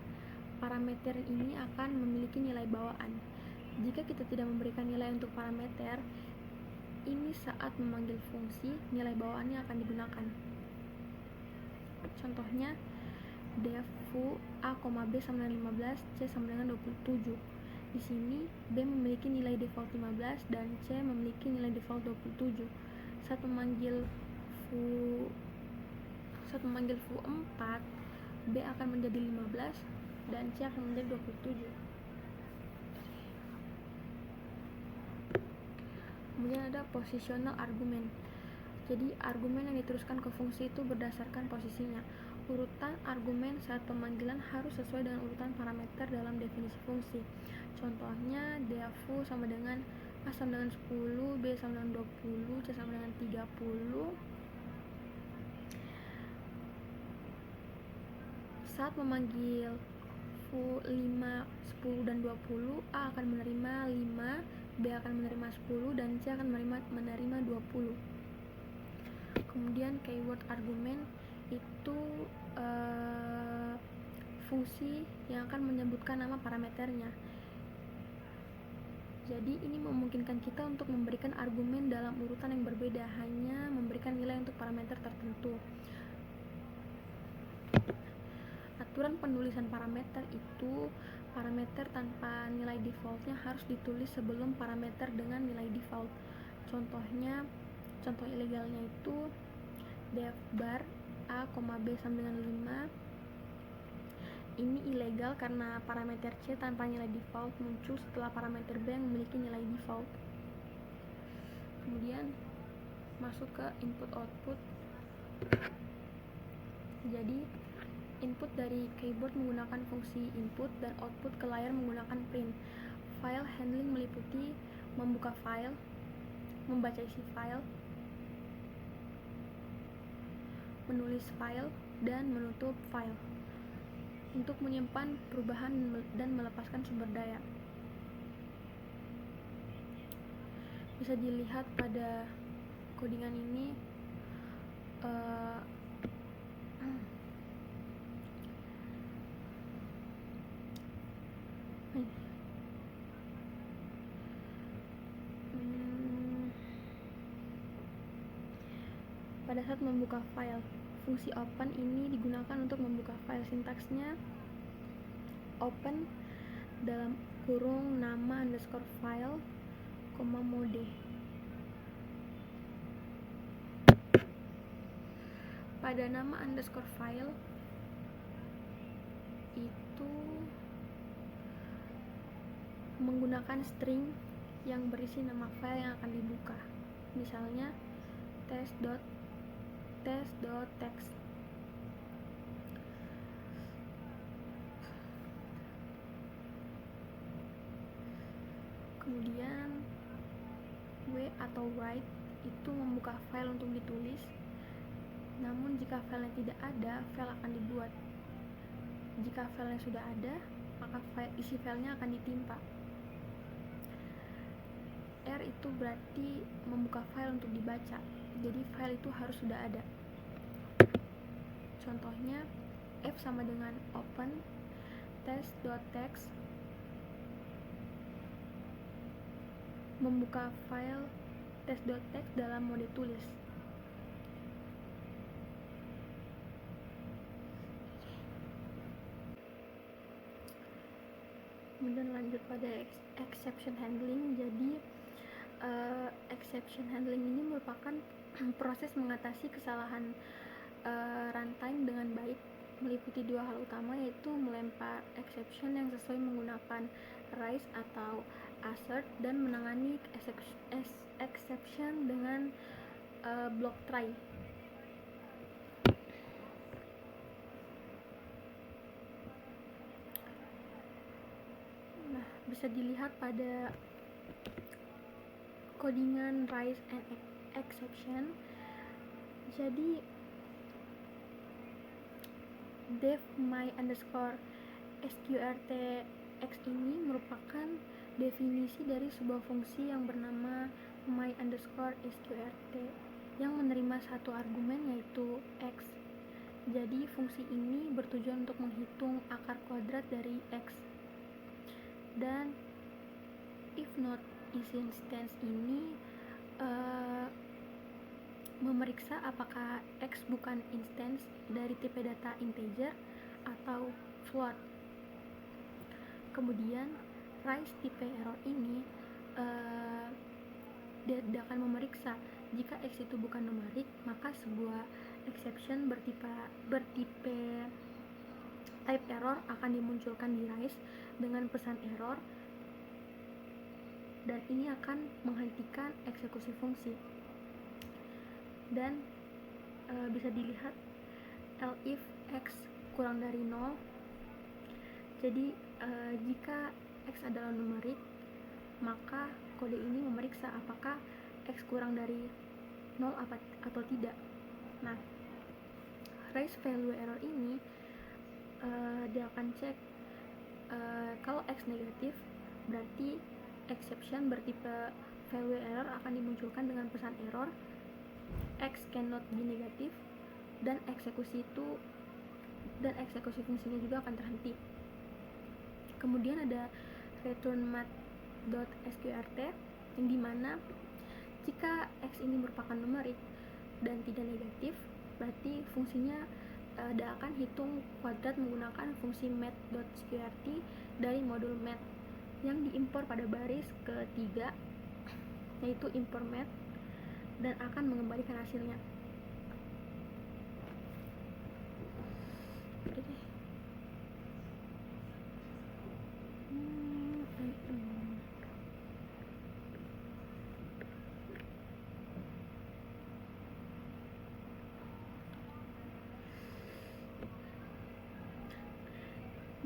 parameter ini akan memiliki nilai bawaan. Jika kita tidak memberikan nilai untuk parameter ini, saat memanggil fungsi, nilai bawaannya akan digunakan. Contohnya, def foo a, b sama dengan 15, c sama dengan 27. Di sini b memiliki nilai default 15 dan c memiliki nilai default 27. Saat memanggil foo 4, b akan menjadi 15 dan c akan menjadi 27. Kemudian ada positional argument. Jadi argumen yang diteruskan ke fungsi itu berdasarkan posisinya. Urutan argumen saat pemanggilan harus sesuai dengan urutan parameter dalam definisi fungsi. Contohnya, def foo sama dengan a sama dengan 10, b sama dengan 20, c sama dengan 30. Saat memanggil foo 5, 10, dan 20, a akan menerima 5, b akan menerima 10, dan c akan menerima 20. Kemudian keyword argument itu fungsi yang akan menyebutkan nama parameternya. Jadi ini memungkinkan kita untuk memberikan argumen dalam urutan yang berbeda, hanya memberikan nilai untuk parameter tertentu. Aturan penulisan parameter itu, parameter tanpa nilai defaultnya harus ditulis sebelum parameter dengan nilai default. Contoh ilegalnya itu def bar a, b sama dengan 5. Ini ilegal karena parameter c tanpa nilai default muncul setelah parameter b yang memiliki nilai default. Kemudian masuk ke input output. Jadi input dari keyboard menggunakan fungsi input dan output ke layar menggunakan print. File handling meliputi membuka file, membaca isi file, menulis file, dan menutup file. Untuk menyimpan perubahan dan melepaskan sumber daya. Bisa dilihat pada codingan ini pada saat membuka file, fungsi open ini digunakan untuk membuka file. Sintaksnya open dalam kurung nama underscore file, mode. Pada nama underscore file itu menggunakan string yang berisi nama file yang akan dibuka. Misalnya test.txt. Kemudian w atau write itu membuka file untuk ditulis. Namun jika filenya tidak ada, file akan dibuat. Jika filenya sudah ada, maka isi filenya akan ditimpa. R itu berarti membuka file untuk dibaca. Jadi file itu harus sudah ada. Contohnya f sama dengan open test.txt membuka file test.txt dalam mode tulis. Kemudian lanjut pada exception handling. Jadi exception handling ini merupakan proses mengatasi kesalahan runtime dengan baik, meliputi dua hal utama, yaitu melempar exception yang sesuai menggunakan rise atau assert, dan menangani exception dengan block try. Nah, bisa dilihat pada codingan rise and exception. Jadi def my underscore sqrt x ini merupakan definisi dari sebuah fungsi yang bernama my underscore sqrt yang menerima satu argumen, yaitu x. Jadi fungsi ini bertujuan untuk menghitung akar kuadrat dari x. Dan if not is instance ini memeriksa apakah x bukan instance dari tipe data integer atau float. Kemudian rise tipe error ini dia akan memeriksa jika x itu bukan numerik, maka sebuah exception bertipe type error akan dimunculkan di rise dengan pesan error, dan ini akan menghentikan eksekusi fungsi. Dan bisa dilihat if x kurang dari 0. Jadi jika x adalah numerik, maka kode ini memeriksa apakah x kurang dari 0 atau tidak. Nah, raise value error ini dia akan cek kalau x negatif, berarti exception bertipe value error akan dimunculkan dengan pesan error x cannot be negatif, dan eksekusi fungsinya juga akan terhenti. Kemudian ada return math.sqrt yang dimana jika x ini merupakan numerik dan tidak negatif, berarti fungsinya dia akan hitung kuadrat menggunakan fungsi math.sqrt dari modul math yang diimpor pada baris ketiga, yaitu import math, dan akan mengembalikan hasilnya.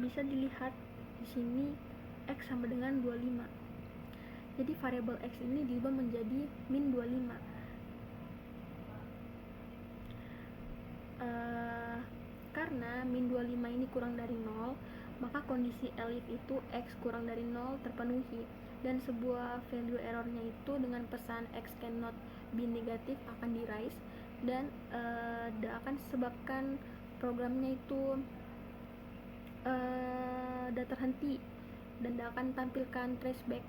Bisa dilihat di sini x sama dengan 25. Jadi variabel x ini diubah menjadi min 25. Karena min 25 ini kurang dari 0, maka kondisi elif itu x kurang dari 0 terpenuhi, dan sebuah value errornya itu dengan pesan x cannot be negatif akan di rise, dan akan sebabkan programnya itu terhenti, dan akan tampilkan traceback.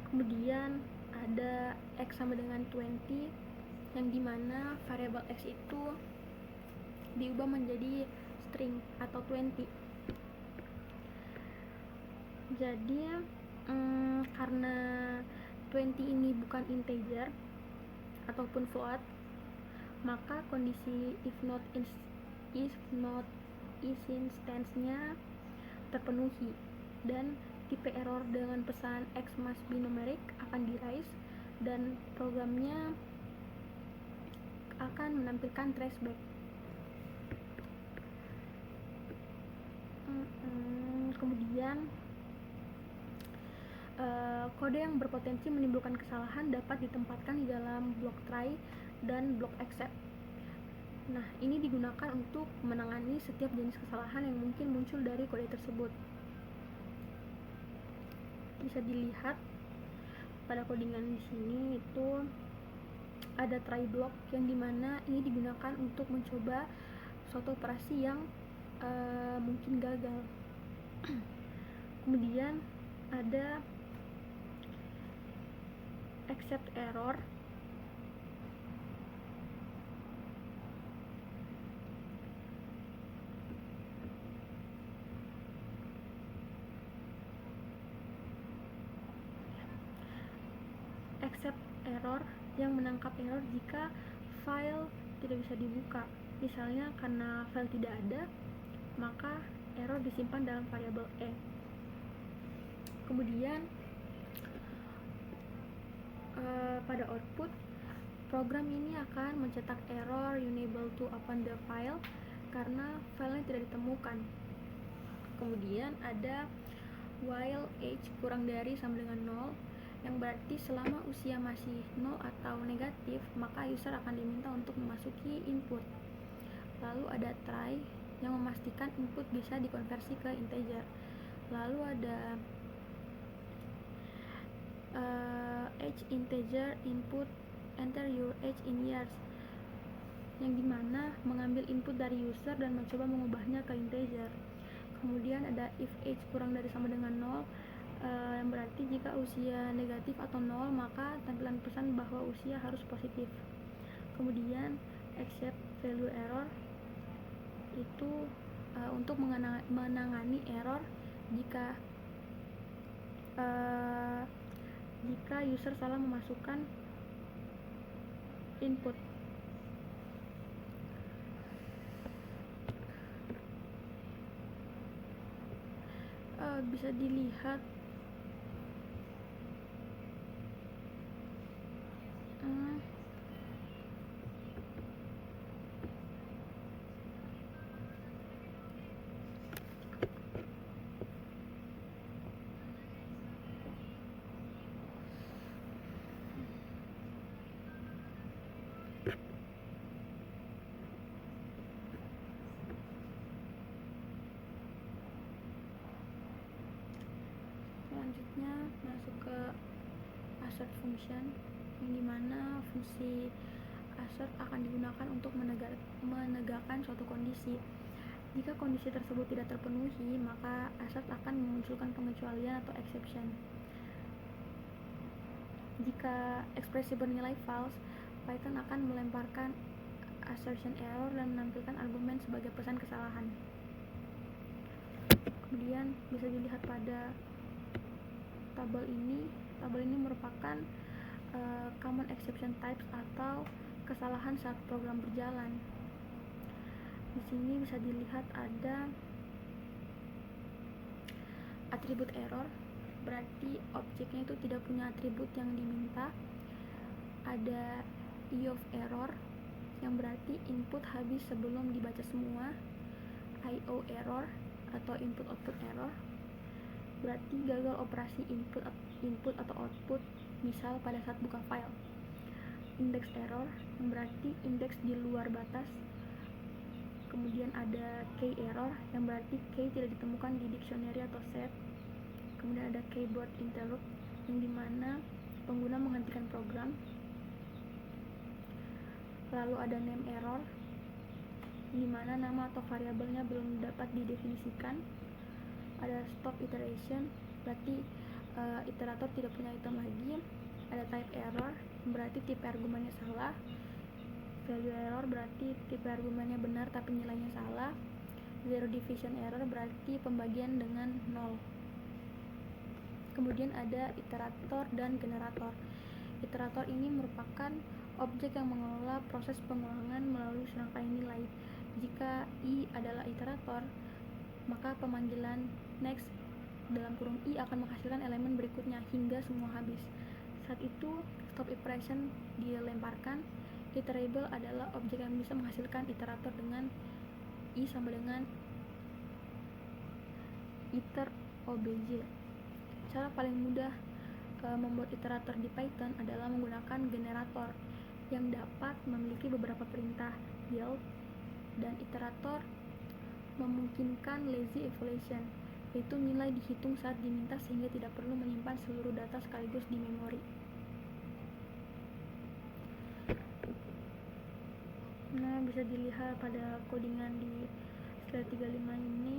Kemudian ada x sama dengan 20, yang dimana variabel x itu diubah menjadi string atau 20. Jadi karena 20 ini bukan integer ataupun float, maka kondisi if not is instance-nya terpenuhi, dan tipe error dengan pesan x must be numeric akan di rise, dan programnya akan menampilkan traceback. Kemudian kode yang berpotensi menimbulkan kesalahan dapat ditempatkan di dalam block try dan block except. Nah, ini digunakan untuk menangani setiap jenis kesalahan yang mungkin muncul dari kode tersebut. Bisa dilihat pada codingan di sini itu ada try block, yang dimana ini digunakan untuk mencoba suatu operasi yang mungkin gagal. Kemudian ada accept error, error yang menangkap error jika file tidak bisa dibuka. Misalnya karena file tidak ada, maka error disimpan dalam variabel E. Kemudian pada output, program ini akan mencetak error unable to open the file karena filenya tidak ditemukan. Kemudian ada while age kurang dari sama dengan 0, yang berarti selama usia masih 0 atau negatif, maka user akan diminta untuk memasuki input. Lalu ada try yang memastikan input bisa dikonversi ke integer. Lalu ada age integer input, enter your age in years, yang dimana mengambil input dari user dan mencoba mengubahnya ke integer. Kemudian ada if age kurang dari sama dengan 0, yang berarti jika usia negatif atau 0, maka tampilan pesan bahwa usia harus positif. Kemudian except value error itu untuk menangani error jika user salah memasukkan input. Bisa dilihat selanjutnya masuk ke assert function, yang dimana fungsi assert akan digunakan untuk menegakkan suatu kondisi. Jika kondisi tersebut tidak terpenuhi, maka assert akan memunculkan pengecualian atau exception. Jika ekspresi bernilai false, Python akan melemparkan assertion error dan menampilkan argumen sebagai pesan kesalahan. Kemudian bisa dilihat pada tabel ini. Tabel ini merupakan common exception types atau kesalahan saat program berjalan. Di sini bisa dilihat ada atribut error, berarti objeknya itu tidak punya atribut yang diminta. Ada E of error, yang berarti input habis sebelum dibaca semua. I/O error atau input output error, berarti gagal operasi input atau output, misal pada saat buka file. Index error, yang berarti indeks di luar batas. Kemudian ada key error, yang berarti key tidak ditemukan di dictionary atau set. Kemudian ada keyboard interrupt, yang dimana pengguna menghentikan program. Lalu ada name error, yang dimana nama atau variabelnya belum dapat didefinisikan. Ada stop iteration, berarti iterator tidak punya item lagi. Ada type error, berarti tipe argumennya salah. Value error, berarti tipe argumennya benar tapi nilainya salah. Zero division error, berarti pembagian dengan 0. Kemudian ada iterator dan generator. Iterator ini merupakan objek yang mengelola proses pengulangan melalui serangkaian nilai. Jika I adalah iterator, maka pemanggilan next dalam kurung I akan menghasilkan elemen berikutnya hingga semua habis. Saat itu stop iteration dilemparkan. Iterable adalah objek yang bisa menghasilkan iterator dengan I sama dengan iter obj. Cara paling mudah membuat iterator di Python adalah menggunakan generator yang dapat memiliki beberapa perintah yield, dan iterator memungkinkan lazy evaluation, yaitu nilai dihitung saat diminta sehingga tidak perlu menyimpan seluruh data sekaligus di memori. Nah, bisa dilihat pada codingan di slide 35 ini.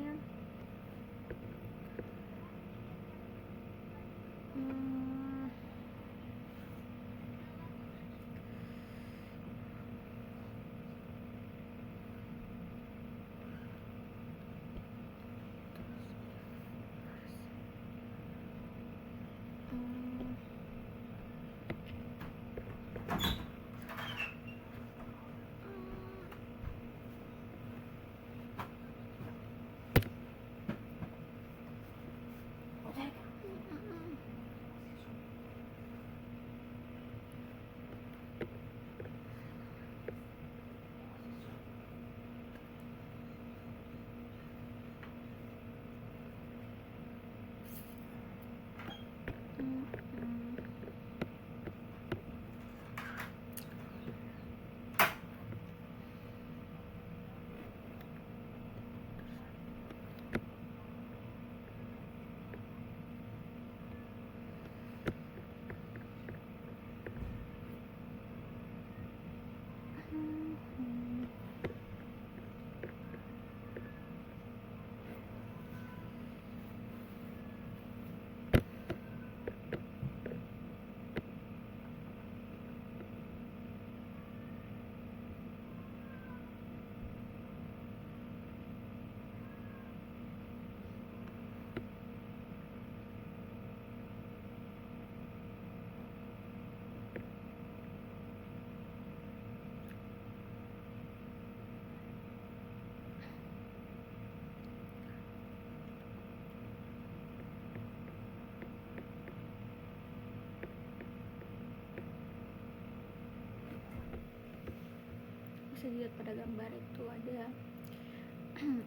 bisa dilihat pada gambar itu ada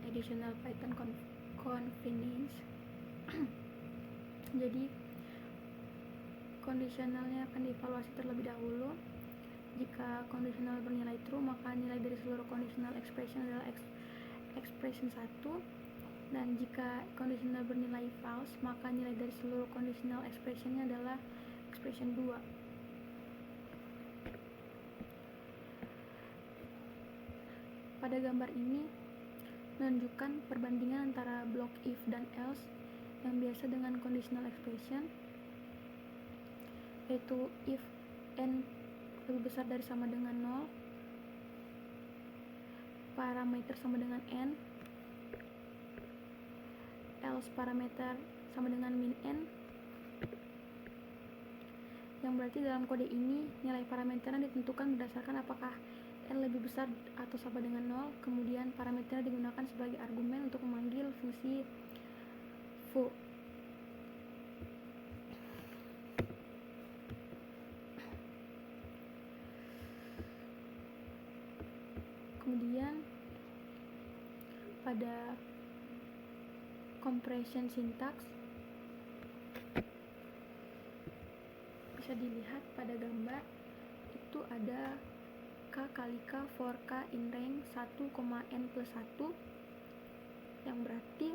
additional Python convenience. Jadi kondisionalnya akan dievaluasi terlebih dahulu. Jika kondisional bernilai true, maka nilai dari seluruh conditional expression adalah expression 1, dan jika kondisional bernilai false, maka nilai dari seluruh conditional expressionnya adalah expression 2. Pada gambar ini menunjukkan perbandingan antara blok if dan else yang biasa dengan conditional expression, yaitu if n lebih besar dari sama dengan 0, parameter sama dengan n, else parameter sama dengan min n, yang berarti dalam kode ini nilai parameternya ditentukan berdasarkan apakah n lebih besar atau sama dengan 0, kemudian parameternya digunakan sebagai argumen untuk memanggil fungsi foo. Kemudian pada compression syntax bisa dilihat pada gambar itu ada k kali k for k in range 1,n+1, yang berarti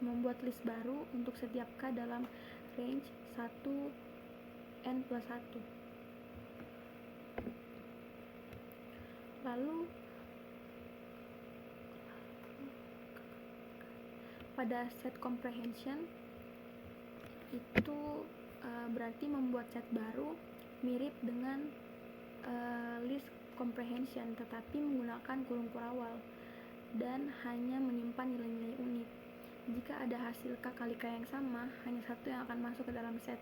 membuat list baru untuk setiap k dalam range 1n+1. Lalu pada set comprehension itu berarti membuat set baru mirip dengan list comprehension, tetapi menggunakan kurung kurawal dan hanya menyimpan nilai-nilai unik. Jika ada hasil k kali k yang sama, hanya satu yang akan masuk ke dalam set.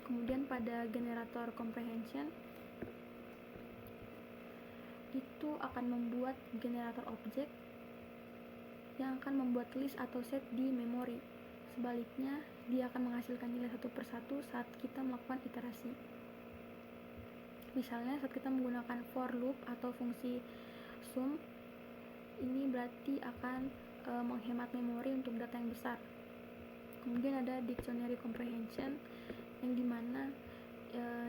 Kemudian pada generator comprehension itu akan membuat generator objek yang akan membuat list atau set di memori. Sebaliknya, dia akan menghasilkan nilai satu persatu saat kita melakukan iterasi. Misalnya saat kita menggunakan for loop atau fungsi sum, ini berarti akan menghemat memori untuk data yang besar. Kemudian ada dictionary comprehension, yang dimana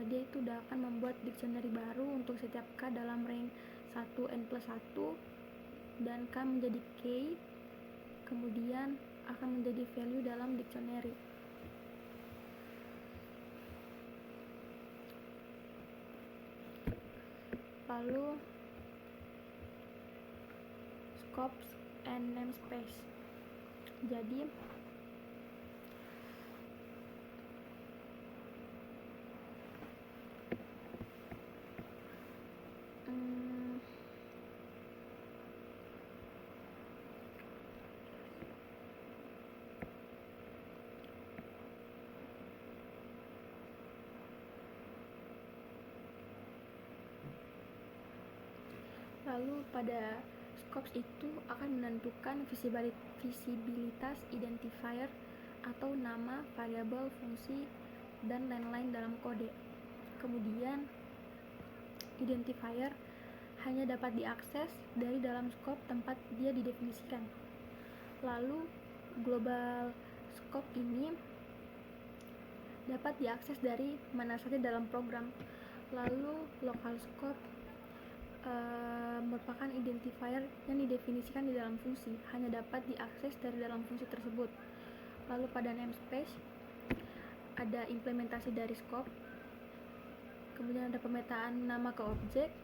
dia itu udah akan membuat dictionary baru untuk setiap k dalam range 1n+1, dan k menjadi k, kemudian akan menjadi value dalam dictionary. Lalu scopes and namespace. Jadi lalu pada scopes itu akan menentukan visibilitas identifier atau nama, variabel, fungsi, dan lain-lain dalam kode. Kemudian identifier hanya dapat diakses dari dalam scope tempat dia didefinisikan. Lalu global scope ini dapat diakses dari mana saja dalam program. Lalu local scope merupakan identifier yang didefinisikan di dalam fungsi, hanya dapat diakses dari dalam fungsi tersebut. Lalu pada namespace ada implementasi dari scope, kemudian ada pemetaan nama ke objek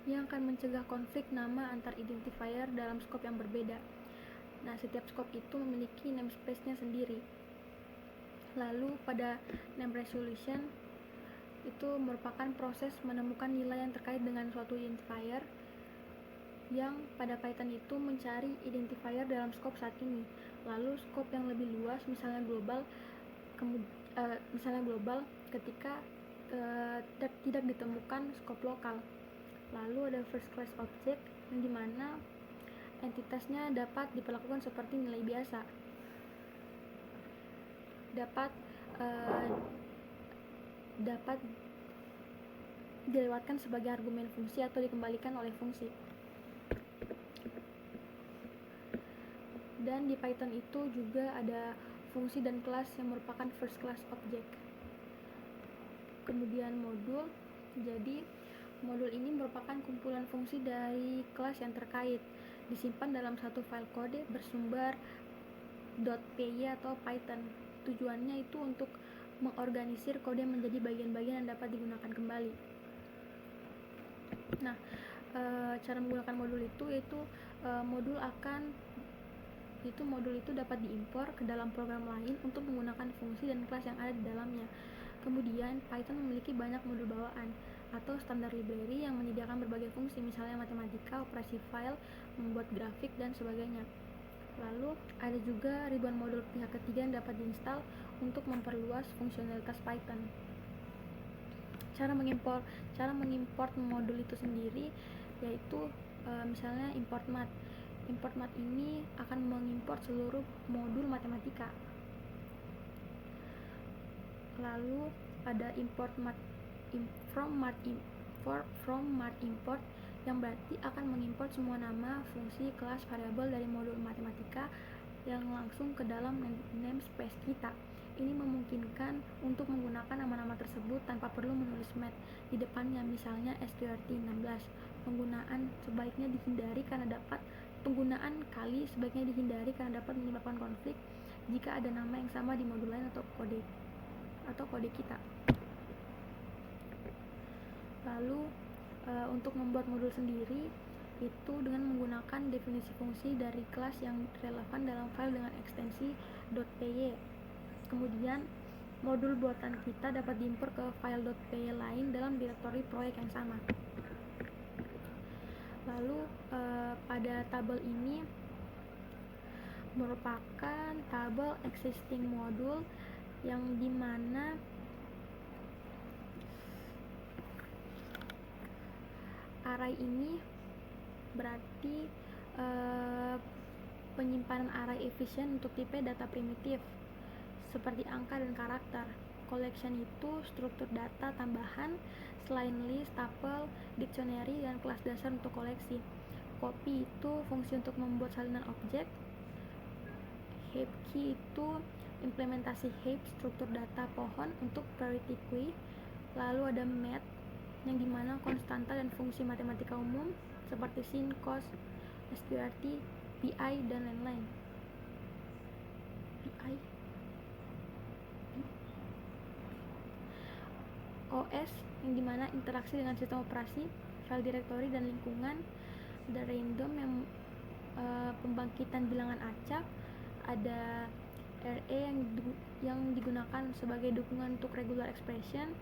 yang akan mencegah konflik nama antar identifier dalam scope yang berbeda. Nah, setiap scope itu memiliki namespace-nya sendiri. Lalu pada name resolution itu merupakan proses menemukan nilai yang terkait dengan suatu identifier, yang pada Python itu mencari identifier dalam scope saat ini. Lalu scope yang lebih luas, misalnya global, ketika tidak ditemukan scope lokal. Lalu ada first class object, yang dimana entitasnya dapat diperlakukan seperti nilai biasa, dapat dilewatkan sebagai argumen fungsi atau dikembalikan oleh fungsi. Dan di Python itu juga ada fungsi dan kelas yang merupakan first class object. Kemudian modul. Jadi modul ini merupakan kumpulan fungsi dari kelas yang terkait, disimpan dalam satu file kode bersumber .py atau Python. Tujuannya itu untuk mengorganisir kode menjadi bagian-bagian yang dapat digunakan kembali. Nah, cara menggunakan modul itu yaitu modul itu dapat diimpor ke dalam program lain untuk menggunakan fungsi dan kelas yang ada di dalamnya. Kemudian Python memiliki banyak modul bawaan atau standar library yang menyediakan berbagai fungsi, misalnya matematika, operasi file, membuat grafik, dan sebagainya. Lalu ada juga ribuan modul pihak ketiga yang dapat diinstal untuk memperluas fungsionalitas Python. Cara mengimport modul itu sendiri yaitu misalnya import math. Import math ini akan mengimport seluruh modul matematika. Lalu ada import math from math import yang berarti akan mengimport semua nama, fungsi, kelas, variabel dari modul matematika yang langsung ke dalam namespace kita. Ini memungkinkan untuk menggunakan nama-nama tersebut tanpa perlu menulis math di depannya, misalnya SQRT16. Penggunaan sebaiknya dihindari karena dapat menyebabkan konflik jika ada nama yang sama di modul lain atau kode kita. Lalu untuk membuat modul sendiri itu dengan menggunakan definisi fungsi dari kelas yang relevan dalam file dengan ekstensi .py. Kemudian modul buatan kita dapat diimpor ke file .py lain dalam direktori proyek yang sama. Lalu pada tabel ini merupakan tabel existing modul yang dimana array ini berarti penyimpanan array efisien untuk tipe data primitif seperti angka dan karakter. Collection itu struktur data tambahan selain list, tuple, dictionary, dan kelas dasar untuk koleksi. Copy itu fungsi untuk membuat salinan objek. Heap key itu implementasi heap, struktur data pohon untuk priority queue. Lalu ada math yang dimana konstanta dan fungsi matematika umum seperti sin, cos, SQRT, pi, dan lain-lain. OS yang dimana interaksi dengan sistem operasi, file directory, dan lingkungan. Ada random yang pembangkitan bilangan acak. Ada RE yang digunakan sebagai dukungan untuk regular expression.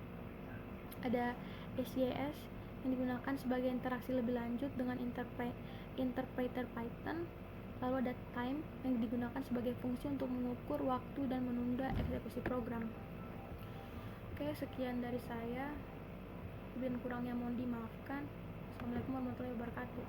Ada SYS yang digunakan sebagai interaksi lebih lanjut dengan interpreter Python. Lalu ada time yang digunakan sebagai fungsi untuk mengukur waktu dan menunda eksekusi program. Oke, sekian dari saya. Lebih kurangnya mohon dimaafkan. Assalamualaikum warahmatullahi wabarakatuh.